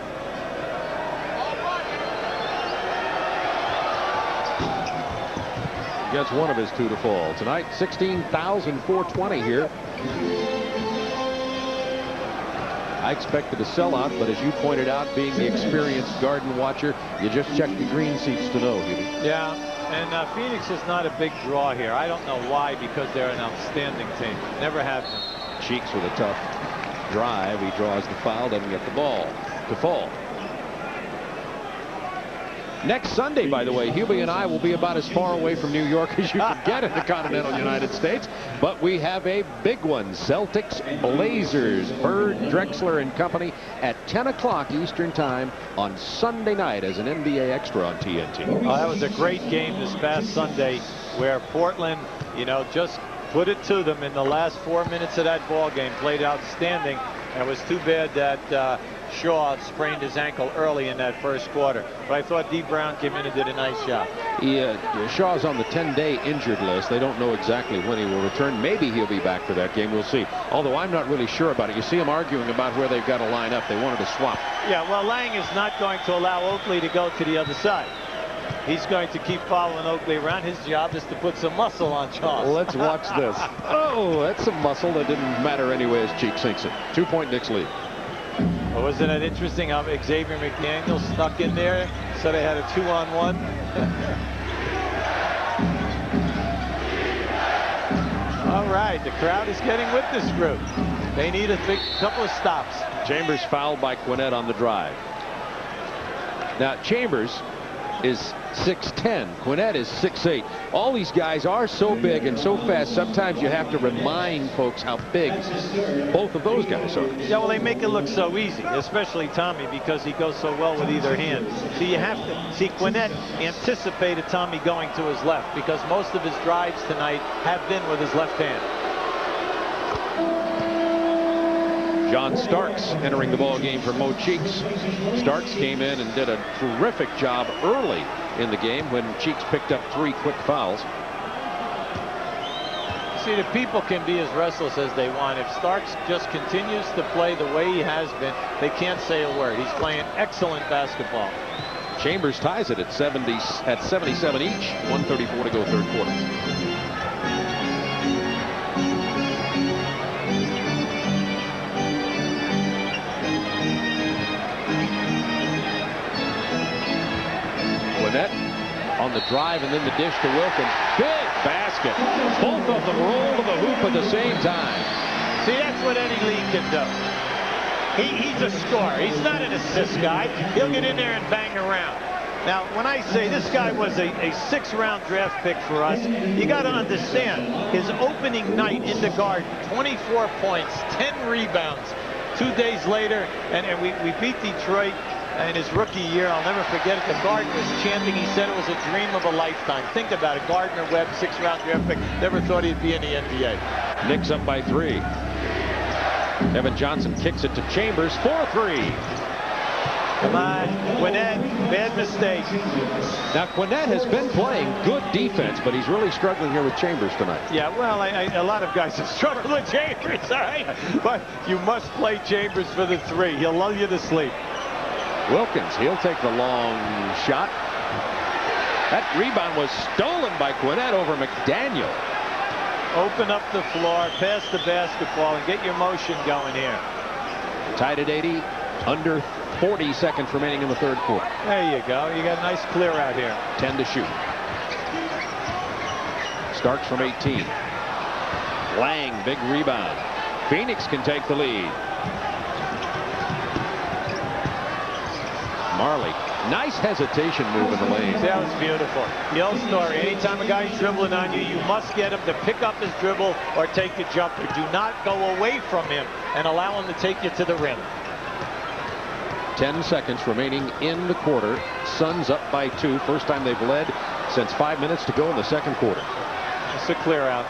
Gets one of his 2 to fall tonight. 16,420 here. I expected a sellout, but as you pointed out, being the experienced Garden watcher, you just check the green seats to know. Yeah, and Phoenix is not a big draw here. I don't know why, because they're an outstanding team. Never have been. Cheeks with a tough drive. He draws the foul, doesn't get the ball to fall. Next Sunday, by the way, Hubie and I will be about as far away from New York as you can get in the continental United States. But we have a big one. Celtics Blazers. Bird, Drexler and company at 10 o'clock Eastern time on Sunday night as an NBA Extra on TNT. Oh, that was a great game this past Sunday where Portland, just put it to them in the last 4 minutes of that ball game. Played outstanding. And it was too bad that Shaw sprained his ankle early in that first quarter. But I thought D. Brown came in and did a nice job. Shaw's on the 10-day injured list. They don't know exactly when he will return. Maybe he'll be back for that game. We'll see. Although I'm not really sure about it. You see them arguing about where they've got to line up. They wanted to swap. Yeah, well, Lang is not going to allow Oakley to go to the other side. He's going to keep following Oakley around. His job is to put some muscle on Shaw. Well, let's watch this. Oh, that's some muscle that didn't matter anyway as Cheek sinks it. 2-point Knicks lead. Well, wasn't it interesting how Xavier McDaniel snuck in there, so they had a 2-on-1? All right, the crowd is getting with this group. They need a couple of stops. Chambers fouled by Quinnett on the drive. Now, Chambers is 6'10". Quinnett is 6'8". All these guys are so big and so fast. Sometimes you have to remind folks how big both of those guys are. Yeah, well, they make it look so easy, especially Tommy, because he goes so well with either hand. So you have to see Quinnett anticipated Tommy going to his left because most of his drives tonight have been with his left hand. John Starks entering the ball game for Mo Cheeks. Starks came in and did a terrific job early in the game when Cheeks picked up 3 quick fouls. See, the people can be as restless as they want. If Starks just continues to play the way he has been, they can't say a word. He's playing excellent basketball. Chambers ties it at 77 each. 1:34 to go, third quarter. On the drive and then the dish to Wilkins. Big basket. Both of them roll to the hoop at the same time. See, that's what Eddie Lee can do. He's a scorer. He's not an assist guy. He'll get in there and bang around. Now, when I say this guy was a 6th-round draft pick for us, you got to understand his opening night in the Garden, 24 points, 10 rebounds. 2 days later, and we beat Detroit. In his rookie year, I'll never forget it. The Garden was chanting. He said it was a dream of a lifetime. Think about it. Gardner-Webb, 6th-round draft pick. Never thought he'd be in the NBA. Knicks up by 3. Evan Johnson kicks it to Chambers. 4-3. Come on, Quinnett. Bad mistake. Now, Quinnett has been playing good defense, but he's really struggling here with Chambers tonight. Yeah, well, a lot of guys have struggled with Chambers, all right? But you must play Chambers for the 3. He'll lull you to sleep. Wilkins, he'll take the long shot. That rebound was stolen by Quinnett over McDaniel. Open up the floor, pass the basketball, and get your motion going here. Tied at 80, under 40 seconds remaining in the third quarter. There you go. You got a nice clear out here. 10 to shoot. Starks from 18. Lang, big rebound. Phoenix can take the lead. Marley, nice hesitation move in the lane. That was beautiful. The old story, anytime a guy's dribbling on you, you must get him to pick up his dribble or take the jumper. Do not go away from him and allow him to take you to the rim. 10 seconds remaining in the quarter. Suns up by 2. First time they've led since 5 minutes to go in the second quarter. It's a clear out.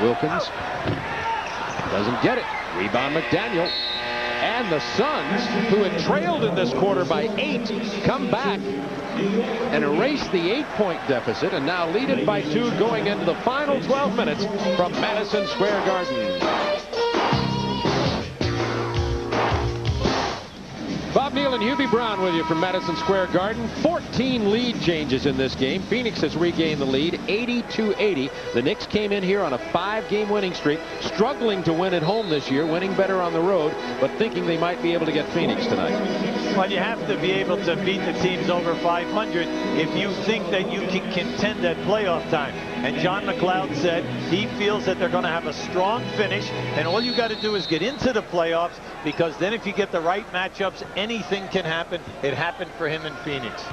Wilkins doesn't get it. Rebound McDaniel. And the Suns, who had trailed in this quarter by 8, come back and erase the 8-point deficit and now lead it by 2 going into the final 12 minutes from Madison Square Garden. Bob Neal and Hubie Brown with you from Madison Square Garden. 14 lead changes in this game. Phoenix has regained the lead, 80-80. The Knicks came in here on a 5-game winning streak, struggling to win at home this year, winning better on the road, but thinking they might be able to get Phoenix tonight. Well, you have to be able to beat the teams over 500 if you think that you can contend at playoff time. And John McLeod said he feels that they're going to have a strong finish, and all you got to do is get into the playoffs, because then if you get the right matchups, anything can happen. It happened for him in Phoenix.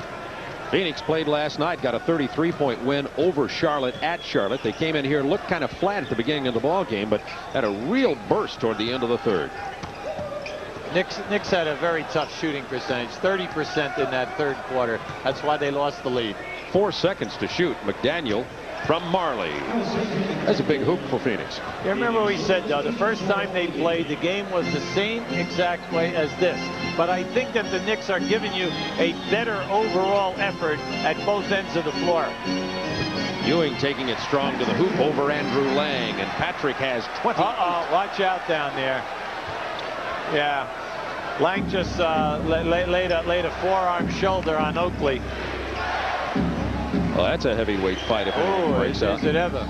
Phoenix played last night, got a 33-point win over Charlotte at Charlotte. They came in here, looked kind of flat at the beginning of the ball game, but had a real burst toward the end of the third. Knicks had a very tough shooting percentage, 30% in that third quarter. That's why they lost the lead. 4 seconds to shoot. McDaniel from Marley. That's a big hoop for Phoenix. You remember we said, though, the first time they played, the game was the same exact way as this. But I think that the Knicks are giving you a better overall effort at both ends of the floor. Ewing taking it strong to the hoop over Andrew Lang, and Patrick has 20. Watch out down there. Yeah, Lang just laid a forearm shoulder on Oakley. Well, that's a heavyweight fight if it breaks out. Is it ever?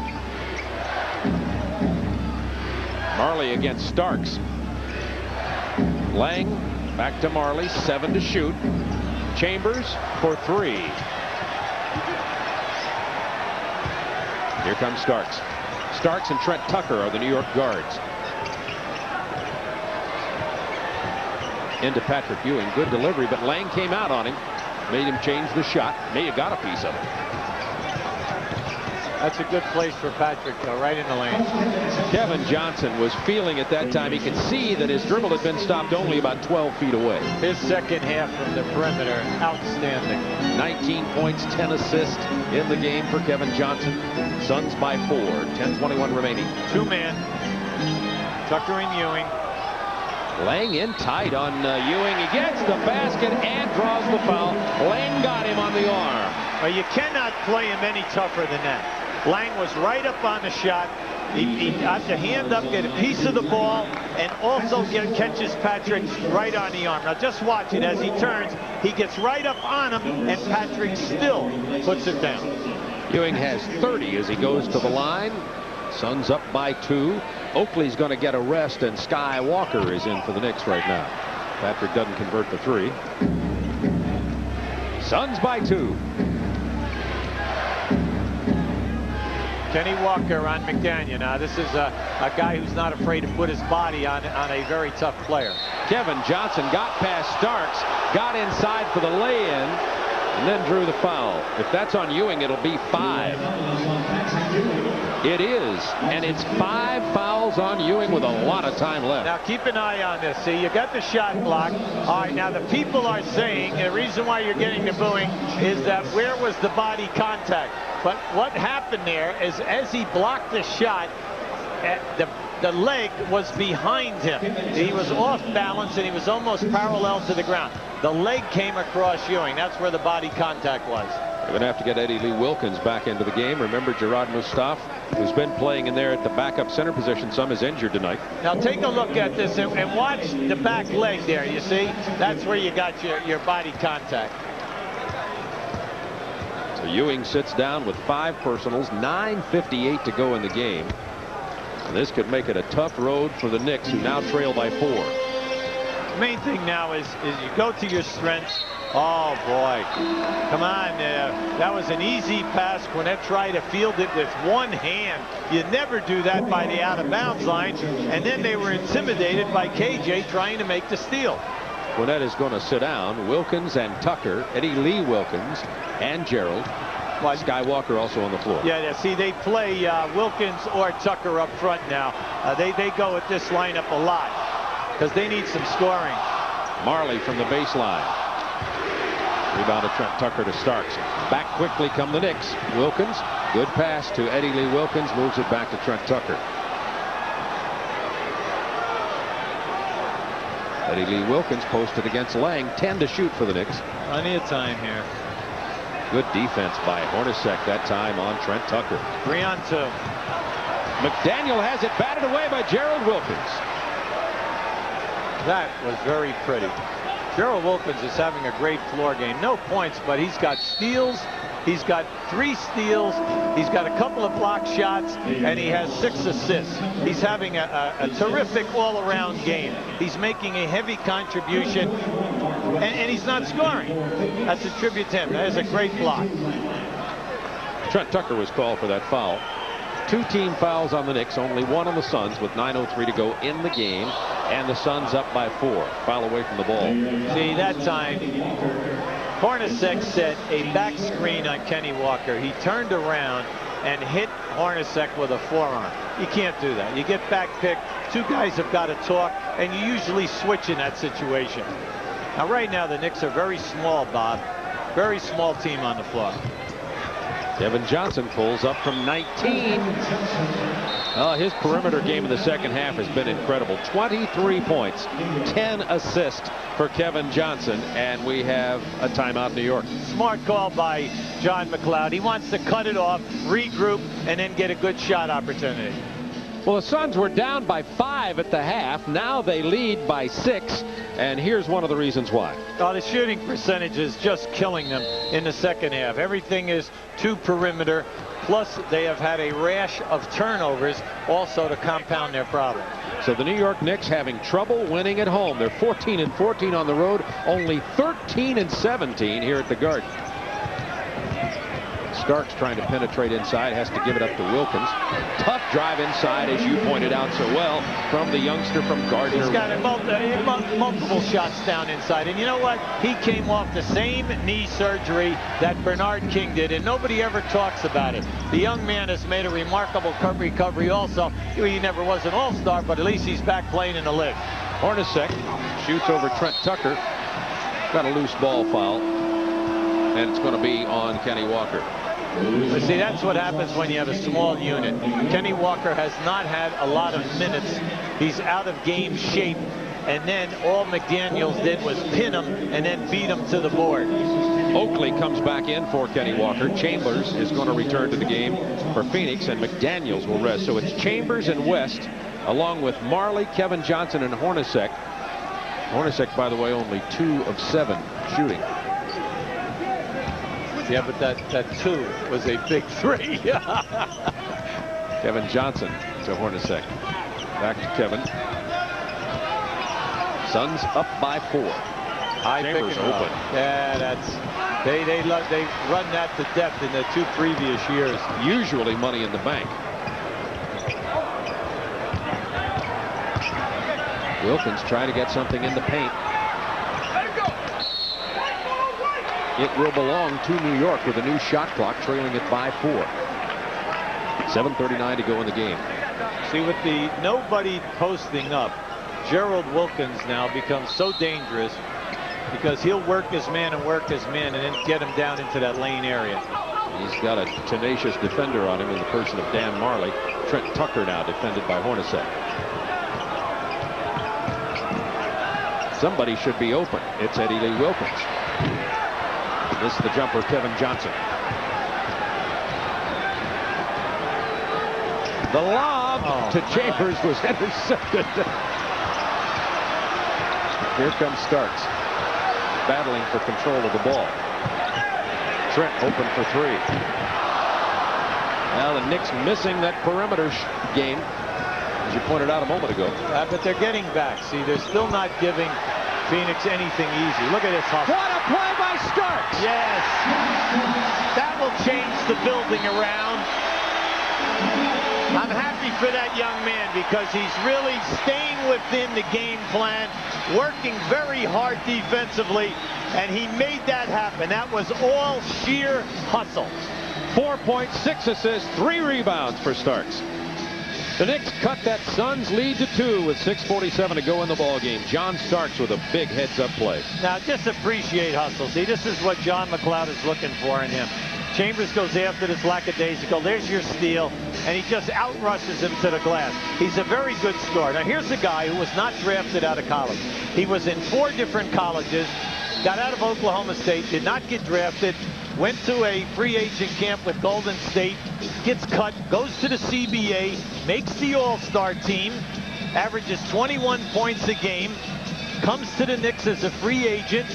Marley against Starks. Lang back to Marley, 7 to shoot. Chambers for 3. Here comes Starks. Starks and Trent Tucker are the New York guards. Into Patrick Ewing. Good delivery, but Lang came out on him. Made him change the shot. May have got a piece of it. That's a good place for Patrick, though, right in the lane. Kevin Johnson was feeling at that time. He could see that his dribble had been stopped only about 12 feet away. His second half from the perimeter, outstanding. 19 points, 10 assists in the game for Kevin Johnson. Suns by 4. 10:21 remaining. 2-man. Tucker and Ewing. Lang in tight on Ewing. He gets the basket and draws the foul. Lang got him on the arm. Well, you cannot play him any tougher than that. Lang was right up on the shot. He got the hand up, get a piece of the ball, and also catches Patrick right on the arm. Now just watch it as he turns. He gets right up on him, and Patrick still puts it down. Ewing has 30 as he goes to the line. Suns up by 2. Oakley's going to get a rest, and Sky Walker is in for the Knicks right now. Patrick doesn't convert the 3. Suns by 2. Kenny Walker on McDaniel. Now this is a guy who's not afraid to put his body on a very tough player. Kevin Johnson got past Starks, got inside for the lay-in, and then drew the foul. If that's on Ewing, it'll be 5. It is, and it's 5 fouls on Ewing with a lot of time left. Now keep an eye on this. See, you got the shot block. All right, now the people are saying the reason why you're getting the booing is that where was the body contact? But what happened there is as he blocked the shot, the leg was behind him. He was off balance and he was almost parallel to the ground. The leg came across Ewing. That's where the body contact was. They're going to have to get Eddie Lee Wilkins back into the game. Remember, Gerard Mustaf, who's been playing in there at the backup center position some, is injured tonight. Now take a look at this and watch the back leg there. You see? That's where you got your body contact. So Ewing sits down with 5 personals, 9:58 to go in the game. And this could make it a tough road for the Knicks, who now trail by 4. The main thing now is you go to your strengths. Oh boy, come on, that was an easy pass. Gwinnett tried to field it with one hand. You never do that by the out of bounds line. And then they were intimidated by KJ trying to make the steal. Gwinnett is going to sit down. Wilkins and Tucker, Eddie Lee Wilkins and Gerald. Sky Walker also on the floor. Yeah, see, they play Wilkins or Tucker up front now. They go with this lineup a lot because they need some scoring. Marley from the baseline. Rebound to Trent Tucker to Starks. Back quickly come the Knicks. Wilkins, good pass to Eddie Lee Wilkins, moves it back to Trent Tucker. Eddie Lee Wilkins posted against Lang. 10 to shoot for the Knicks. Plenty of time here. Good defense by Hornacek that time on Trent Tucker. 3-on-2. McDaniel has it batted away by Gerald Wilkins. That was very pretty. Gerald Wilkins is having a great floor game. No points, but he's got steals. He's got 3 steals. He's got a couple of block shots, and he has 6 assists. He's having a terrific all-around game. He's making a heavy contribution. and he's not scoring. That's a tribute to him. That is a great block. Trent Tucker was called for that foul. 2 team fouls on the Knicks, only 1 on the Suns with 9:03 to go in the game, and the Suns up by 4. Foul away from the ball. See, that time, Hornacek set a back screen on Kenny Walker. He turned around and hit Hornacek with a forearm. You can't do that. You get back picked. 2 guys have got to talk, and you usually switch in that situation. Now, right now, the Knicks are very small, Bob. Very small team on the floor. Kevin Johnson pulls up from 19. His perimeter game in the second half has been incredible. 23 points, 10 assists for Kevin Johnson, and we have a timeout, New York. Smart call by John McLeod. He wants to cut it off, regroup, and then get a good shot opportunity. Well, the Suns were down by 5 at the half. Now they lead by 6, and here's one of the reasons why. Oh, the shooting percentage is just killing them in the second half. Everything is to perimeter. Plus, they have had a rash of turnovers also to compound their problem. So the New York Knicks having trouble winning at home. They're 14-14 on the road, only 13-17 here at the Garden. Starks trying to penetrate inside, has to give it up to Wilkins. Tough drive inside, as you pointed out so well, from the youngster from Gardner. He's got multiple shots down inside. And you know what? He came off the same knee surgery that Bernard King did, and nobody ever talks about it. The young man has made a remarkable recovery also. He never was an all-star, but at least he's back playing in the league. Hornacek shoots over Trent Tucker. Got a loose ball foul, and it's going to be on Kenny Walker. But see, that's what happens when you have a small unit. Kenny Walker has not had a lot of minutes. He's out of game shape. And then all McDaniels did was pin him and then beat him to the board. Oakley comes back in for Kenny Walker. Chambers is going to return to the game for Phoenix, and McDaniels will rest. So it's Chambers and West, along with Marley, Kevin Johnson, and Hornacek. Hornacek, by the way, only 2 of 7 shooting. Yeah, but that 2 was a big 3. Kevin Johnson to Hornacek. Back to Kevin. Suns up by 4. Chambers open. Yeah, they run that to death in the 2 previous years. Usually money in the bank. Wilkins trying to get something in the paint. It will belong to New York with a new shot clock, trailing it by 4. 7:39 to go in the game. See, with the nobody posting up, Gerald Wilkins now becomes so dangerous because he'll work his man and then get him down into that lane area. He's got a tenacious defender on him in the person of Dan Marley. Trent Tucker now defended by Hornacek. Somebody should be open. It's Eddie Lee Wilkins. This is the jumper, Kevin Johnson. The lob to Chambers was intercepted. Here comes Starks, battling for control of the ball. Trent open for 3. Now the Knicks missing that perimeter game, as you pointed out a moment ago. But they're getting back. See, they're still not giving Phoenix anything easy. Look at this hustle. What a play by Starks! Yes. That will change the building around. I'm happy for that young man because he's really staying within the game plan, working very hard defensively, and he made that happen. That was all sheer hustle. 4 points, 6 assists, 3 rebounds for Starks. The Knicks cut that Suns lead to 2 with 6:47 to go in the ball game. John Starks with a big heads-up play. Now, just appreciate hustle. See, this is what John McLeod is looking for in him. Chambers goes after this lackadaisical. There's your steal, and he just outrushes him to the glass. He's a very good scorer. Now, here's a guy who was not drafted out of college. He was in 4 different colleges, got out of Oklahoma State, did not get drafted, went to a free agent camp with Golden State, gets cut, goes to the CBA, makes the All-Star team, averages 21 points a game, comes to the Knicks as a free agent,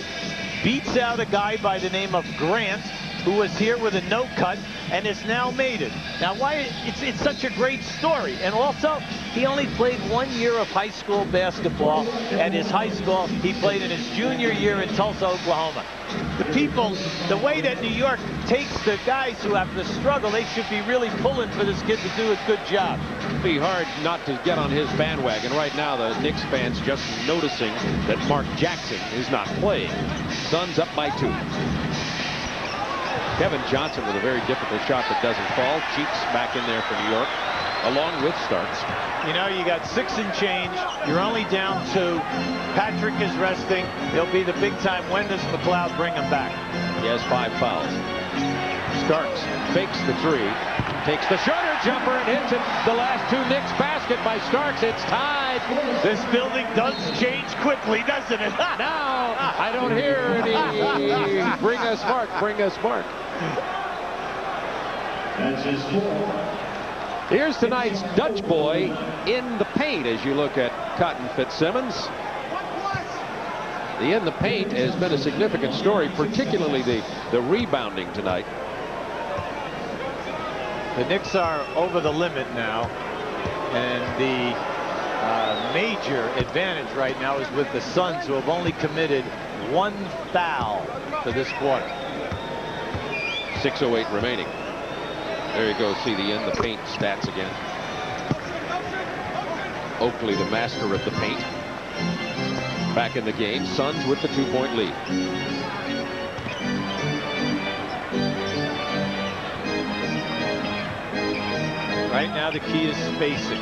beats out a guy by the name of Grant, who was here with a no cut and has now made it. Now, why it's such a great story. And also, he only played 1 year of high school basketball at his high school. He played in his junior year in Tulsa, Oklahoma. The people, the way that New York takes the guys who have to struggle, they should be really pulling for this kid to do a good job. It'd be hard not to get on his bandwagon. Right now, the Knicks fans just noticing that Mark Jackson is not playing. Suns up by 2. Kevin Johnson with a very difficult shot that doesn't fall. Cheeks back in there for New York, along with Starks. You know, you got 6 and change. You're only down 2. Patrick is resting. He'll be the big time. When does McLeod bring him back? He has 5 fouls. Starks fakes the 3, takes the shorter jumper and hits it. The last 2 Knicks basket by Starks. It's tied. This building does change quickly, doesn't it? Now I don't hear any. Bring us Mark. Bring us Mark. Here's tonight's Dutch boy in the paint as you look at Cotton Fitzsimmons. The in the paint has been a significant story, particularly the rebounding tonight. The Knicks are over the limit now, and the major advantage right now is with the Suns, who have only committed 1 foul for this quarter. 6:08 remaining. There you go. See the in the paint stats again. Oakley, the master of the paint, back in the game. Suns with the 2-point lead. Right now the key is spacing.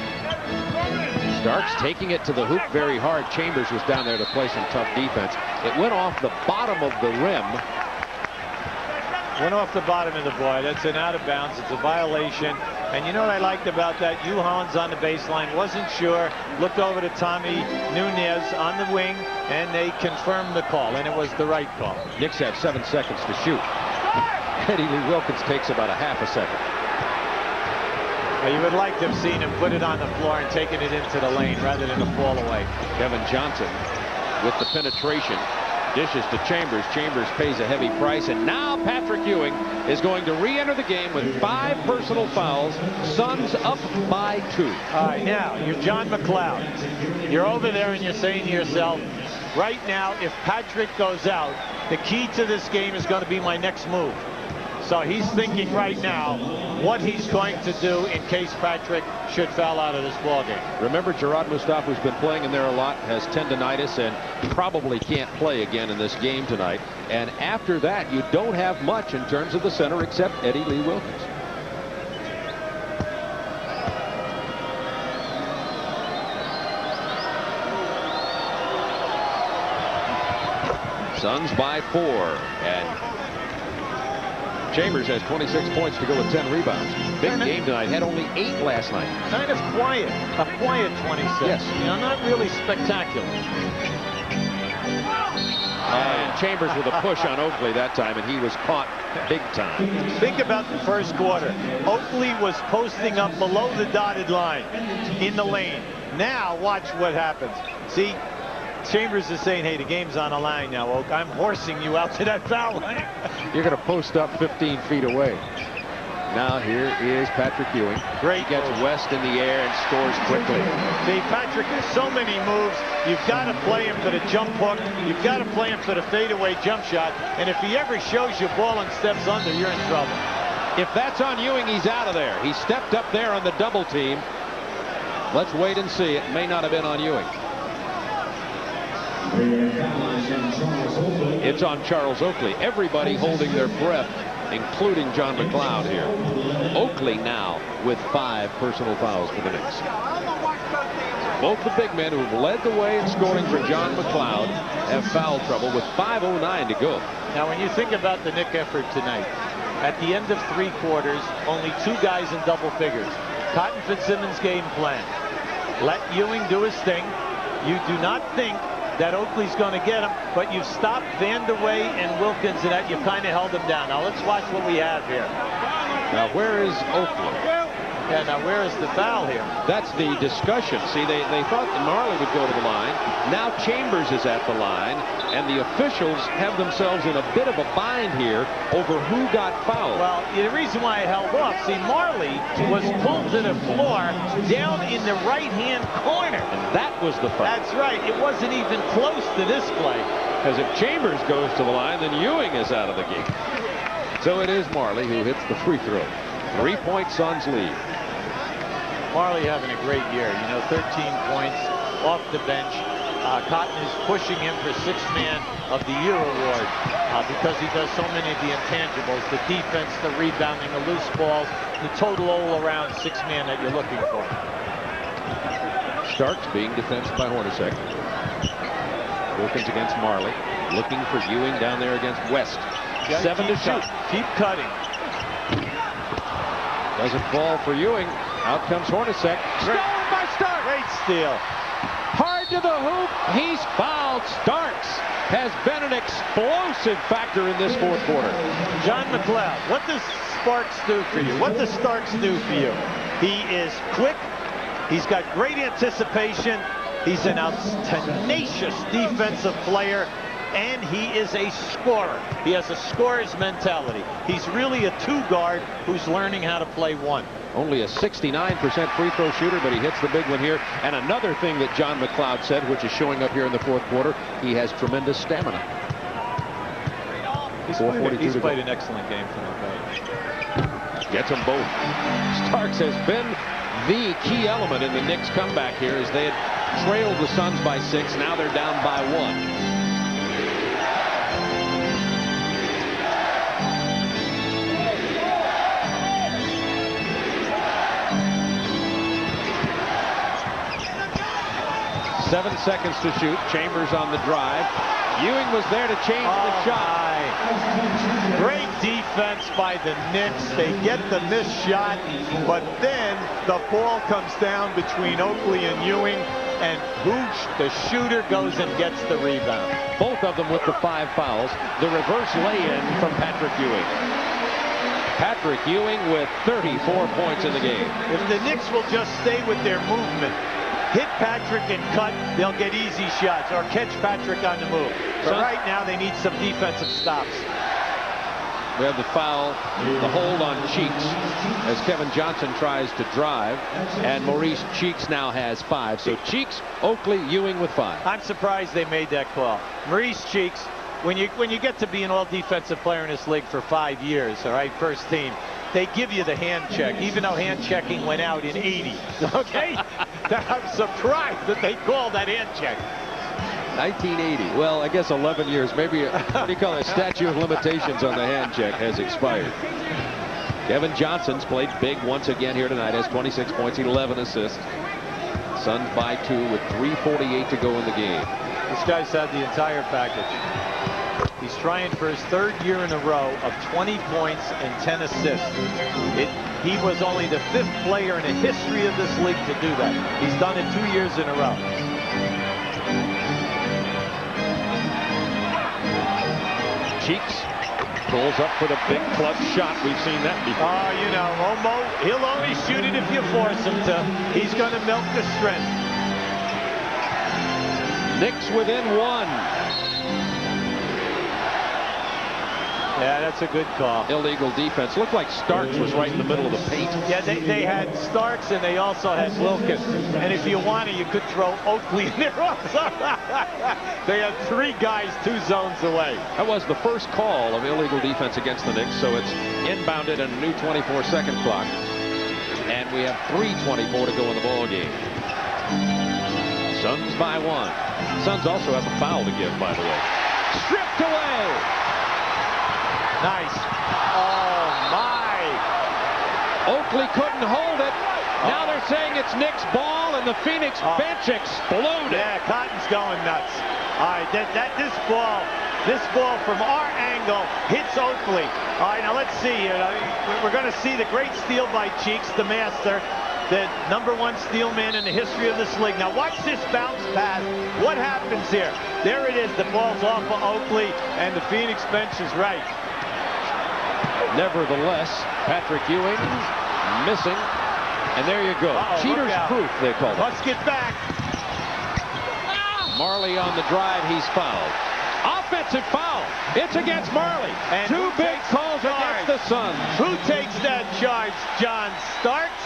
Starks taking it to the hoop very hard. Chambers was down there to play some tough defense. It went off the bottom of the rim. Went off the bottom of the board. That's an out of bounds. It's a violation. And you know what I liked about that? Juhan's on the baseline, wasn't sure, looked over to Tommy Nunez on the wing, and they confirmed the call, and it was the right call. Knicks have 7 seconds to shoot. Eddie Lee Wilkins takes about a half a second. Well, you would like to have seen him put it on the floor and taken it into the lane rather than a fall away. Kevin Johnson with the penetration. Dishes to Chambers. Chambers pays a heavy price, and now Patrick Ewing is going to re-enter the game with 5 personal fouls. Suns up by 2. All right, now you're John McLeod. You're over there and you're saying to yourself, right now, if Patrick goes out, the key to this game is going to be my next move. So he's thinking right now what he's going to do in case Patrick should foul out of this ball game. Remember, Gerard Mustafa, who's been playing in there a lot, has tendonitis and probably can't play again in this game tonight. And after that, you don't have much in terms of the center except Eddie Lee Wilkins. Suns by 4, and Chambers has 26 points to go with 10 rebounds. Big game tonight. Had only 8 last night. Kind of quiet. A quiet 26. Yes. You know, not really spectacular. And Chambers with a push on Oakley that time, and he was caught big time. Think about the first quarter. Oakley was posting up below the dotted line in the lane. Now watch what happens. See, Chambers is saying, hey, the game's on the line now, Oak. I'm horsing you out to that foul line. You're going to post up 15 feet away. Now here is Patrick Ewing. Great. He gets West in the air and scores quickly. See, Patrick has so many moves. You've got to play him for the jump hook. You've got to play him for the fadeaway jump shot. And if he ever shows you ball and steps under, you're in trouble. If that's on Ewing, he's out of there. He stepped up there on the double team. Let's wait and see. It may not have been on Ewing. It's on Charles Oakley. Everybody holding their breath, including John McLeod here. Oakley now with 5 personal fouls for the Knicks. Both the big men who've led the way in scoring for John McLeod have foul trouble with 5:09 to go. Now, when you think about the Knick effort tonight, at the end of 3 quarters, only 2 guys in double figures. Cotton Fitzsimmons' game plan. Let Ewing do his thing. You do not think that Oakley's going to get him, but you've stopped Vanderway and Wilkins, and that you've kind of held them down. Now let's watch what we have here. Now where is Oakley? Yeah, now where is the foul here? That's the discussion. See, they thought that Marley would go to the line. Now Chambers is at the line, and the officials have themselves in a bit of a bind here over who got fouled. Well, the reason why I held off, see, Marley was pulled to the floor down in the right-hand corner. And that was the foul. That's right. It wasn't even close to this play. Because if Chambers goes to the line, then Ewing is out of the game. So it is Marley who hits the free throw. 3-point Suns lead. Marley having a great year. You know, 13 points off the bench. Cotton is pushing him for Sixth Man of the Year award because he does so many of the intangibles, the defense, the rebounding, the loose balls, the total all-around Sixth Man that you're looking for. Starks being defensed by Hornacek. Wilkins against Marley. Looking for Ewing down there against West. 7 to shoot. Keep cutting. Doesn't fall for Ewing. Out comes Hornacek. Stolen by Starks. Great steal. Hard to the hoop. He's fouled. Starks has been an explosive factor in this fourth quarter. John McLeod, what does Sparks do for you? What does Starks do for you? He is quick. He's got great anticipation. He's an tenacious defensive player. And he is a scorer. He has a scorer's mentality. He's really a two-guard who's learning how to play one. Only a 69% free throw shooter, but he hits the big one here. And another thing that John McLeod said, which is showing up here in the fourth quarter, he has tremendous stamina. He's played an excellent game for them. Gets them both. Starks has been the key element in the Knicks comeback here, as they had trailed the Suns by 6. Now they're down by 1. Seven seconds to shoot. Chambers on the drive. Ewing was there to change the shot. Great defense by the Knicks. They get the missed shot, but then the ball comes down between Oakley and Ewing, and Hooch, the shooter, goes and gets the rebound. Both of them with the 5 fouls. The reverse lay-in from Patrick Ewing. Patrick Ewing with 34 points in the game. If the Knicks will just stay with their movement, hit Patrick and cut, they'll get easy shots, or catch Patrick on the move. But right now they need some defensive stops. We have the foul, the hold on Cheeks, as Kevin Johnson tries to drive, and Maurice Cheeks now has 5. So Cheeks, Oakley, Ewing with 5. I'm surprised they made that call. Maurice Cheeks, when you get to be an all-defensive player in this league for 5 years, all right, first team, they give you the hand check, even though hand checking went out in 80. Okay? I'm surprised that they called that hand check. 1980. Well, I guess 11 years. Maybe, what do you call it? Statute of limitations on the hand check has expired. Kevin Johnson's played big once again here tonight. Has 26 points, 11 assists. Suns by 2 with 3:48 to go in the game. This guy's had the entire package. He's trying for his 3rd year in a row of 20 points and 10 assists. He was only the 5th player in the history of this league to do that. He's done it 2 years in a row. Cheeks pulls up for the big clutch shot. We've seen that before. Oh, you know, Omo, he'll only shoot it if you force him to. He's going to milk the strength. Knicks within 1. Yeah, that's a good call. Illegal defense. Looked like Starks was right in the middle of the paint. Yeah, they had Starks and they also had Wilkins. And if you wanted, you could throw Oakley in there also. They had 3 guys 2 zones away. That was the first call of illegal defense against the Knicks, so it's inbounded and a new 24-second clock. And we have 3:24 to go in the ball game. Suns by 1. Suns also have a foul to give, by the way. Stripped away. Nice. Oh, my. Oakley couldn't hold it. Now they're saying it's Knicks ball, and the Phoenix bench exploded. Yeah, Cotton's going nuts. All right, this ball from our angle hits Oakley. All right, now let's see here. We're going to see the great steal by Cheeks, the master, the #1 steal man in the history of this league. Now watch this bounce pass. What happens here? There it is. The ball's off of Oakley, and the Phoenix bench is right. Nevertheless, Patrick Ewing missing And there you go. Cheater's proof, they call it. Let's get back. Marley on the drive. He's fouled. Offensive foul. It's against Marley. And two big calls against the Suns. Who takes that charge? John Starks.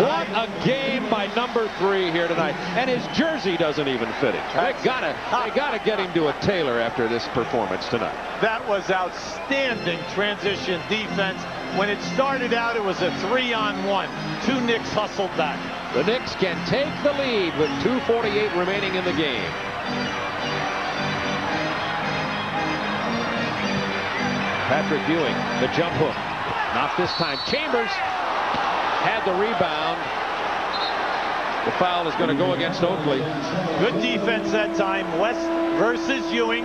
What a game by number 3 here tonight. And his jersey doesn't even fit him. They gotta get him to a tailor after this performance tonight. That was outstanding transition defense. When it started out, it was a 3-on-1. 2 Knicks hustled back. The Knicks can take the lead with 2:48 remaining in the game. Patrick Ewing, the jump hook. Not this time. Chambers had the rebound. The foul is going to go against Oakley. Good defense that time. West versus Ewing.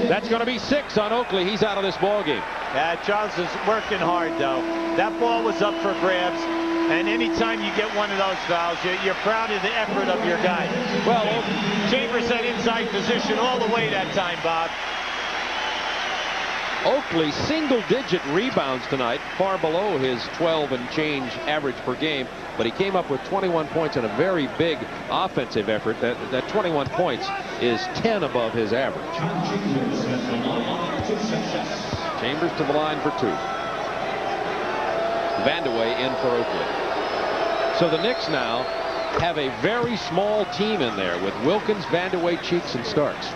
That's going to be 6 on Oakley. He's out of this ball game. Charles is working hard, though. That ball was up for grabs. And anytime you get one of those fouls, you're proud of the effort of your guy. Well, Chambers had inside position all the way that time, Bob. Oakley single-digit rebounds tonight, far below his 12 and change average per game, but he came up with 21 points in a very big offensive effort. That 21 points is 10 above his average. Chambers to the line for 2. Vandeweghe in for Oakley. So the Knicks now have a very small team in there with Wilkins, Vandeweghe, Cheeks, and Starks.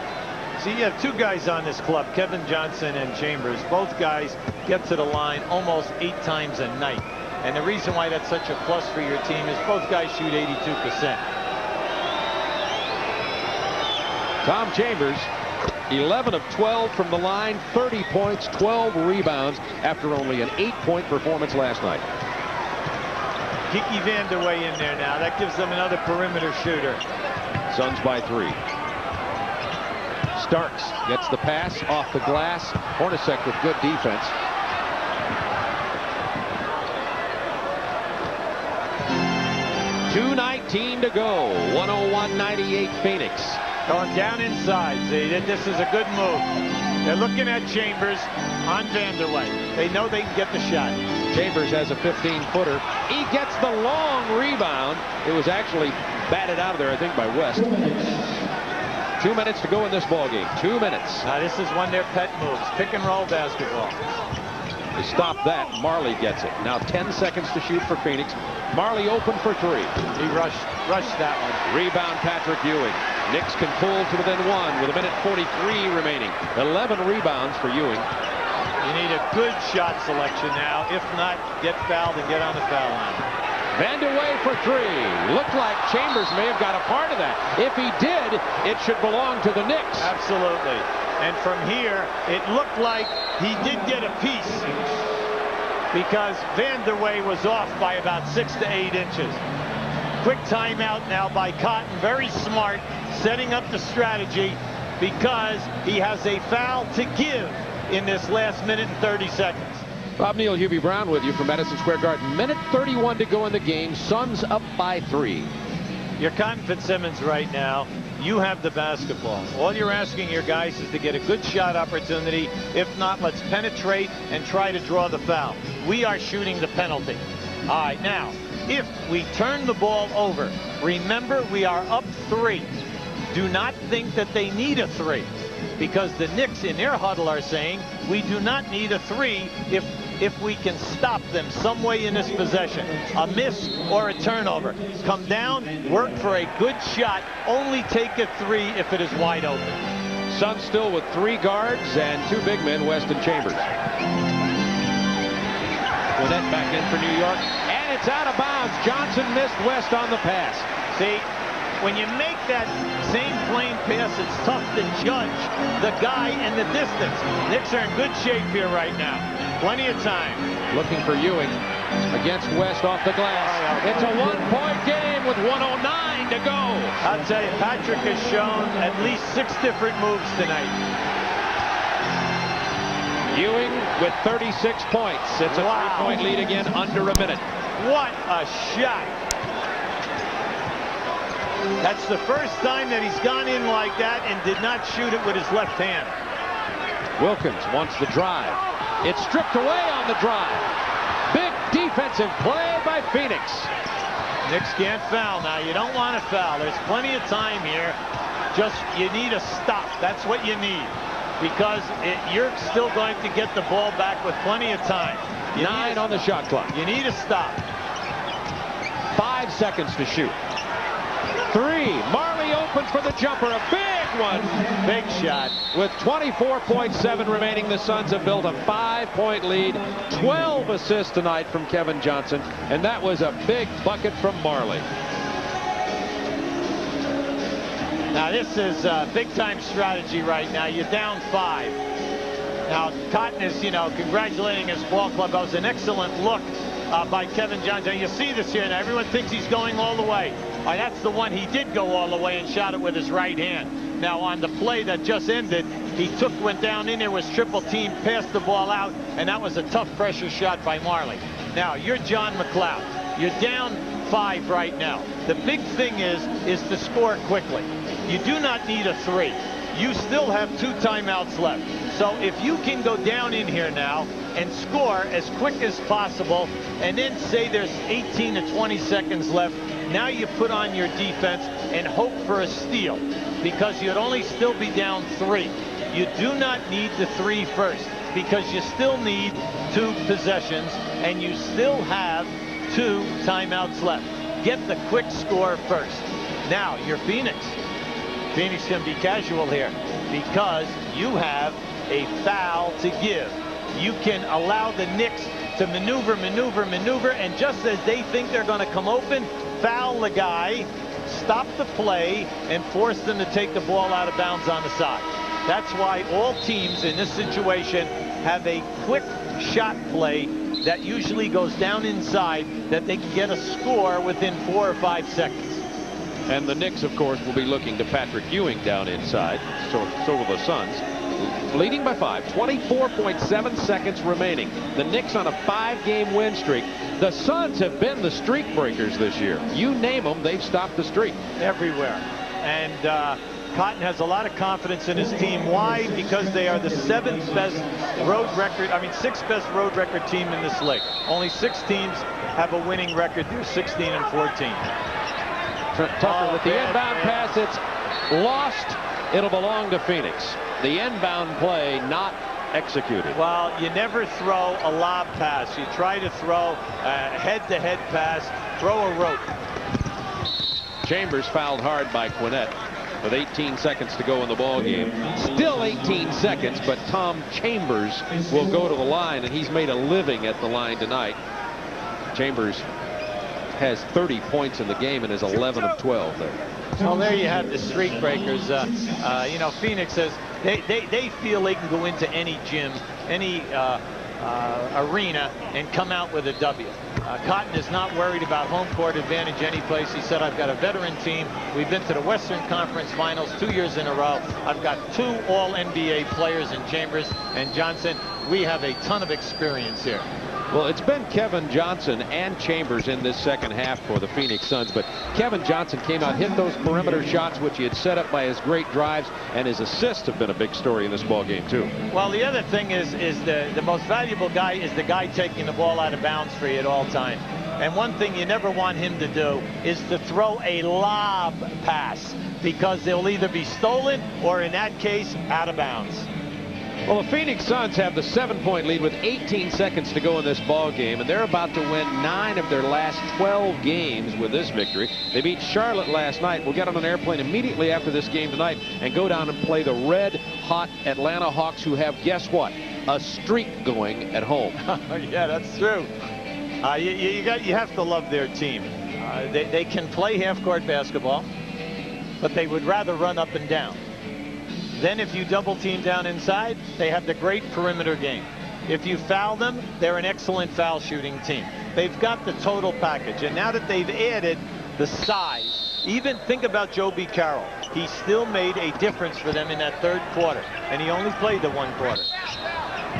See, you have 2 guys on this club, Kevin Johnson and Chambers. Both guys get to the line almost 8 times a night. And the reason why that's such a plus for your team is both guys shoot 82%. Tom Chambers, 11 of 12 from the line, 30 points, 12 rebounds after only an 8-point performance last night. Kiki Vandeweghe in there now. That gives them another perimeter shooter. Suns by 3. Starks gets the pass off the glass. Hornacek with good defense. .219 to go. 101-98 Phoenix. Going down inside. See, this is a good move. They're looking at Chambers on Vandeweghe. They know they can get the shot. Chambers has a 15-footer. He gets the long rebound. It was actually batted out of there, I think, by West. 2 minutes to go in this ball game. 2 minutes. This is one of their pet moves. Pick and roll basketball. To stop that, Marley gets it. Now 10 seconds to shoot for Phoenix. Marley open for 3. He rushed that one. Rebound Patrick Ewing. Knicks can pull to within 1 with 1:43 remaining. 11 rebounds for Ewing. You need a good shot selection now. If not, get fouled and get on the foul line. Vandeweghe for 3. Looked like Chambers may have got a part of that. If he did, it should belong to the Knicks. Absolutely. And from here, it looked like he did get a piece because Vandeweghe was off by about 6 to 8 inches. Quick timeout now by Cotton. Very smart, setting up the strategy because he has a foul to give in this last minute and 30 seconds. Bob Neal, Hubie Brown with you from Madison Square Garden. 1:31 to go in the game. Suns up by 3. You're Cotton Fitzsimmons right now. You have the basketball. All you're asking your guys is to get a good shot opportunity. If not, let's penetrate and try to draw the foul. We are shooting the penalty. All right, now, if we turn the ball over, remember we are up 3. Do not think that they need a 3. Because the Knicks in their huddle are saying we do not need a 3 if we can stop them some way in this possession. A miss or a turnover. Come down, work for a good shot. Only take a 3 if it is wide open. Suns still with 3 guards and 2 big men, West and Chambers. Gwinnett back in for New York. And it's out of bounds. Johnson missed West on the pass. See, when you make that same plain pass, it's tough to judge the guy and the distance. Knicks are in good shape here right now. Plenty of time. Looking for Ewing against West off the glass. It's a 1-point game with 1:09 to go. I'll tell you, Patrick has shown at least 6 different moves tonight. Ewing with 36 points. It's a 3-point lead again under a minute. What a shot. That's the first time that he's gone in like that and did not shoot it with his left hand. Wilkins wants the drive. It's stripped away on the drive. Big defensive play by Phoenix. Knicks can't foul now. You don't want to foul. There's plenty of time here. Just, you need a stop. That's what you need. Because you're still going to get the ball back with plenty of time. 9 on the shot clock. You need a stop. 5 seconds to shoot. 3. Marley opens for the jumper. A big one. Big shot. With 24.7 remaining, the Suns have built a 5-point lead. 12 assists tonight from Kevin Johnson. And that was a big bucket from Marley. Now this is big-time strategy right now. You're down 5. Now Cotton is, congratulating his ball club. That was an excellent look by Kevin Johnson. You see this here now. Everyone thinks he's going all the way. That's the one he did go all the way and shot it with his right hand. Now on the play that just ended, he went down in there, was triple team, passed the ball out, and that was a tough pressure shot by Marley. Now you're John McLeod. You're down 5 right now. The big thing is to score quickly. You do not need a 3. You still have 2 timeouts left. So if you can go down in here now and score as quick as possible, and then say there's 18 to 20 seconds left, now you put on your defense and hope for a steal, because you'd only still be down 3. You do not need the 3 first, because you still need 2 possessions and you still have 2 timeouts left. Get the quick score first. Now you're Phoenix. Phoenix can be casual here because you have a foul to give. You can allow the Knicks to maneuver, and just as they think they're going to come open, foul the guy, stop the play, and force them to take the ball out of bounds on the side. That's why all teams in this situation have a quick shot play that usually goes down inside, that they can get a score within 4 or 5 seconds. And the Knicks, of course, will be looking to Patrick Ewing down inside. So will the Suns. Leading by 5. 24.7 seconds remaining. The Knicks on a 5-game win streak. The Suns have been the streak breakers this year. You name them, they've stopped the streak. Everywhere. And Cotton has a lot of confidence in his team. Why? Because they are the 6th best road record team in this league. Only 6 teams have a winning record. They're 16 and 14. Tucker with the inbound pass. It's lost. It'll belong to Phoenix. The inbound play not executed. Well, you never throw a lob pass. You try to throw a head-to-head pass. Throw a rope. Chambers fouled hard by Quinnett with 18 seconds to go in the ball game. Still 18 seconds, but Tom Chambers will go to the line, and he's made a living at the line tonight. Chambers has 30 points in the game and is 11 of 12 there. Well, there you have the streak breakers. Phoenix says they feel they can go into any gym, any arena, and come out with a W. Cotton is not worried about home court advantage any place. He said, I've got a veteran team. We've been to the Western Conference Finals 2 years in a row. I've got 2 all-NBA players in Chambers and Johnson. We have a ton of experience here. Well, it's been Kevin Johnson and Chambers in this second half for the Phoenix Suns, but Kevin Johnson came out, hit those perimeter shots, which he had set up by his great drives, and his assists have been a big story in this ball game too. Well, the other thing is the most valuable guy is the guy taking the ball out of bounds for you at all times. And one thing you never want him to do is to throw a lob pass, because they'll either be stolen or, in that case, out of bounds. Well, the Phoenix Suns have the 7-point lead with 18 seconds to go in this ball game, and they're about to win 9 of their last 12 games with this victory. They beat Charlotte last night. We'll get on an airplane immediately after this game tonight and go down and play the red-hot Atlanta Hawks, who have, guess what, a streak going at home. Yeah, that's true. You have to love their team. They can play half-court basketball, but they would rather run up and down. Then if you double team down inside, they have the great perimeter game. If you foul them, they're an excellent foul shooting team. They've got the total package. And now that they've added the size, even think about Joby Carroll. He still made a difference for them in that 3rd quarter. And he only played the 1 quarter.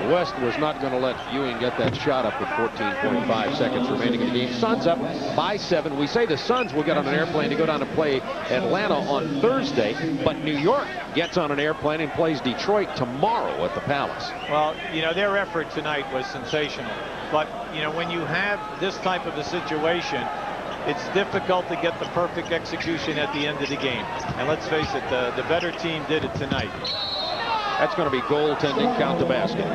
West was not going to let Ewing get that shot up with 14.5 seconds remaining in the game. Suns up by 7. We say the Suns will get on an airplane to go down and play Atlanta on Thursday, but New York gets on an airplane and plays Detroit tomorrow at the Palace. Well, their effort tonight was sensational. But, when you have this type of a situation, it's difficult to get the perfect execution at the end of the game. And let's face it, the better team did it tonight. That's going to be goaltending, count the basket.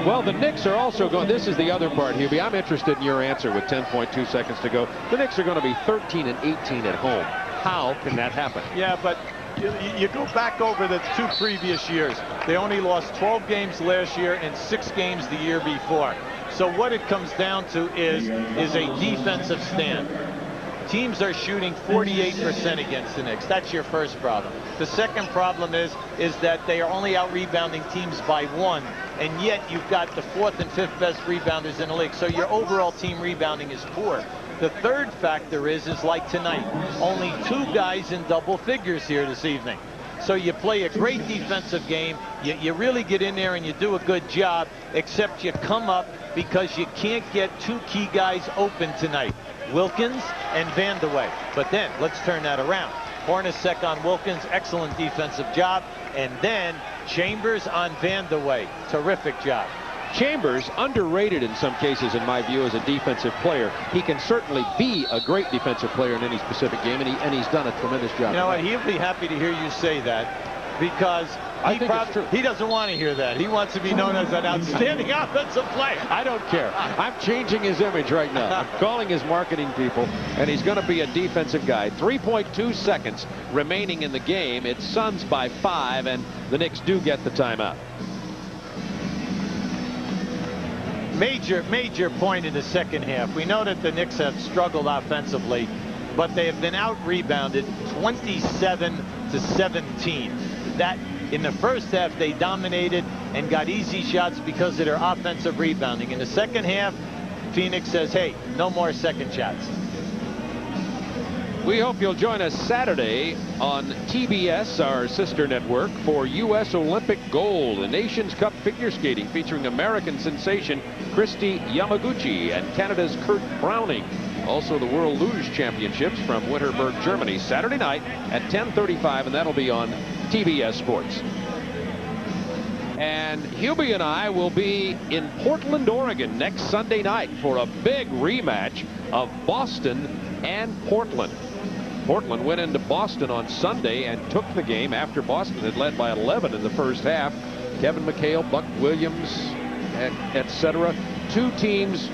Well, the Knicks are also going, this is the other part, Hubie. I'm interested in your answer with 10.2 seconds to go. The Knicks are going to be 13 and 18 at home. How can that happen? Yeah, but you go back over the 2 previous years. They only lost 12 games last year and 6 games the year before. So what it comes down to is a defensive stand. Teams are shooting 48% against the Knicks. That's your first problem. The second problem is that they are only out rebounding teams by 1, and yet you've got the 4th and 5th best rebounders in the league. So your overall team rebounding is poor. The third factor is like tonight, only 2 guys in double figures here this evening. So you play a great defensive game, you really get in there and you do a good job, except you come up because you can't get 2 key guys open tonight, Wilkins and Vandeweghe. But then let's turn that around. Hornacek on Wilkins, excellent defensive job, and then Chambers on Vandeweghe, terrific job. Chambers, underrated in some cases in my view as a defensive player. He can certainly be a great defensive player in any specific game, and he's done a tremendous job. You know what, he'll be happy to hear you say that, because he doesn't want to hear that. He wants to be known as an outstanding offensive player. I don't care. I'm changing his image right now. I'm calling his marketing people, and he's going to be a defensive guy. 3.2 seconds remaining in the game. It's Suns by 5, and the Knicks do get the timeout. Major point in the second half. We know that the Knicks have struggled offensively, but they have been out-rebounded 27-17. That in the first half they dominated and got easy shots because of their offensive rebounding. In the second half, Phoenix says, hey, no more second shots. We hope you'll join us Saturday on TBS, our sister network, for U.S. Olympic gold, the Nations Cup figure skating featuring American sensation Christy Yamaguchi and Canada's Kurt Browning. Also the World Luge Championships from Winterberg, Germany, Saturday night at 10:35, and that'll be on TBS Sports. And Hubie and I will be in Portland, Oregon next Sunday night for a big rematch of Boston and Portland. Portland went into Boston on Sunday and took the game after Boston had led by 11 in the first half. Kevin McHale, Buck Williams, etc. 2 teams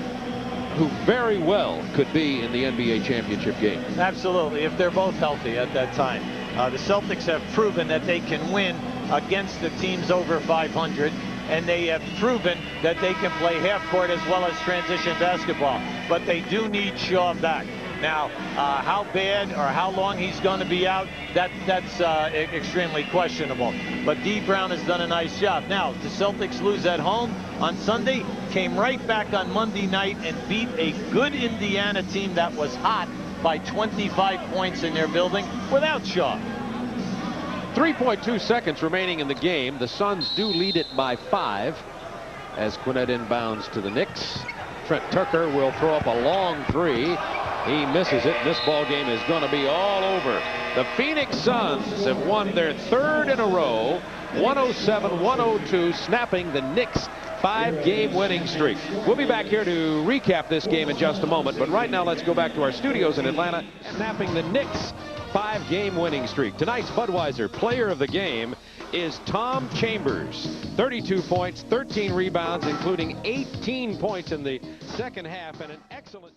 who very well could be in the NBA championship game. Absolutely, if they're both healthy at that time. The Celtics have proven that they can win against the teams over 500, and they have proven that they can play half court as well as transition basketball. But they do need Shaw back. Now, how bad or how long he's going to be out, that's extremely questionable. But D. Brown has done a nice job. Now, the Celtics lose at home on Sunday, came right back on Monday night and beat a good Indiana team that was hot by 25 points in their building without Shaw. 3.2 seconds remaining in the game. The Suns do lead it by 5 as Quinnett inbounds to the Knicks. Trent Tucker will throw up a long 3. He misses it. This ball game is going to be all over. The Phoenix Suns have won their 3rd in a row, 107-102, snapping the Knicks' 5-game winning streak. We'll be back here to recap this game in just a moment, but right now let's go back to our studios in Atlanta, snapping the Knicks' 5-game winning streak. Tonight's Budweiser player of the game is Tom Chambers. 32 points, 13 rebounds, including 18 points in the second half, and an excellent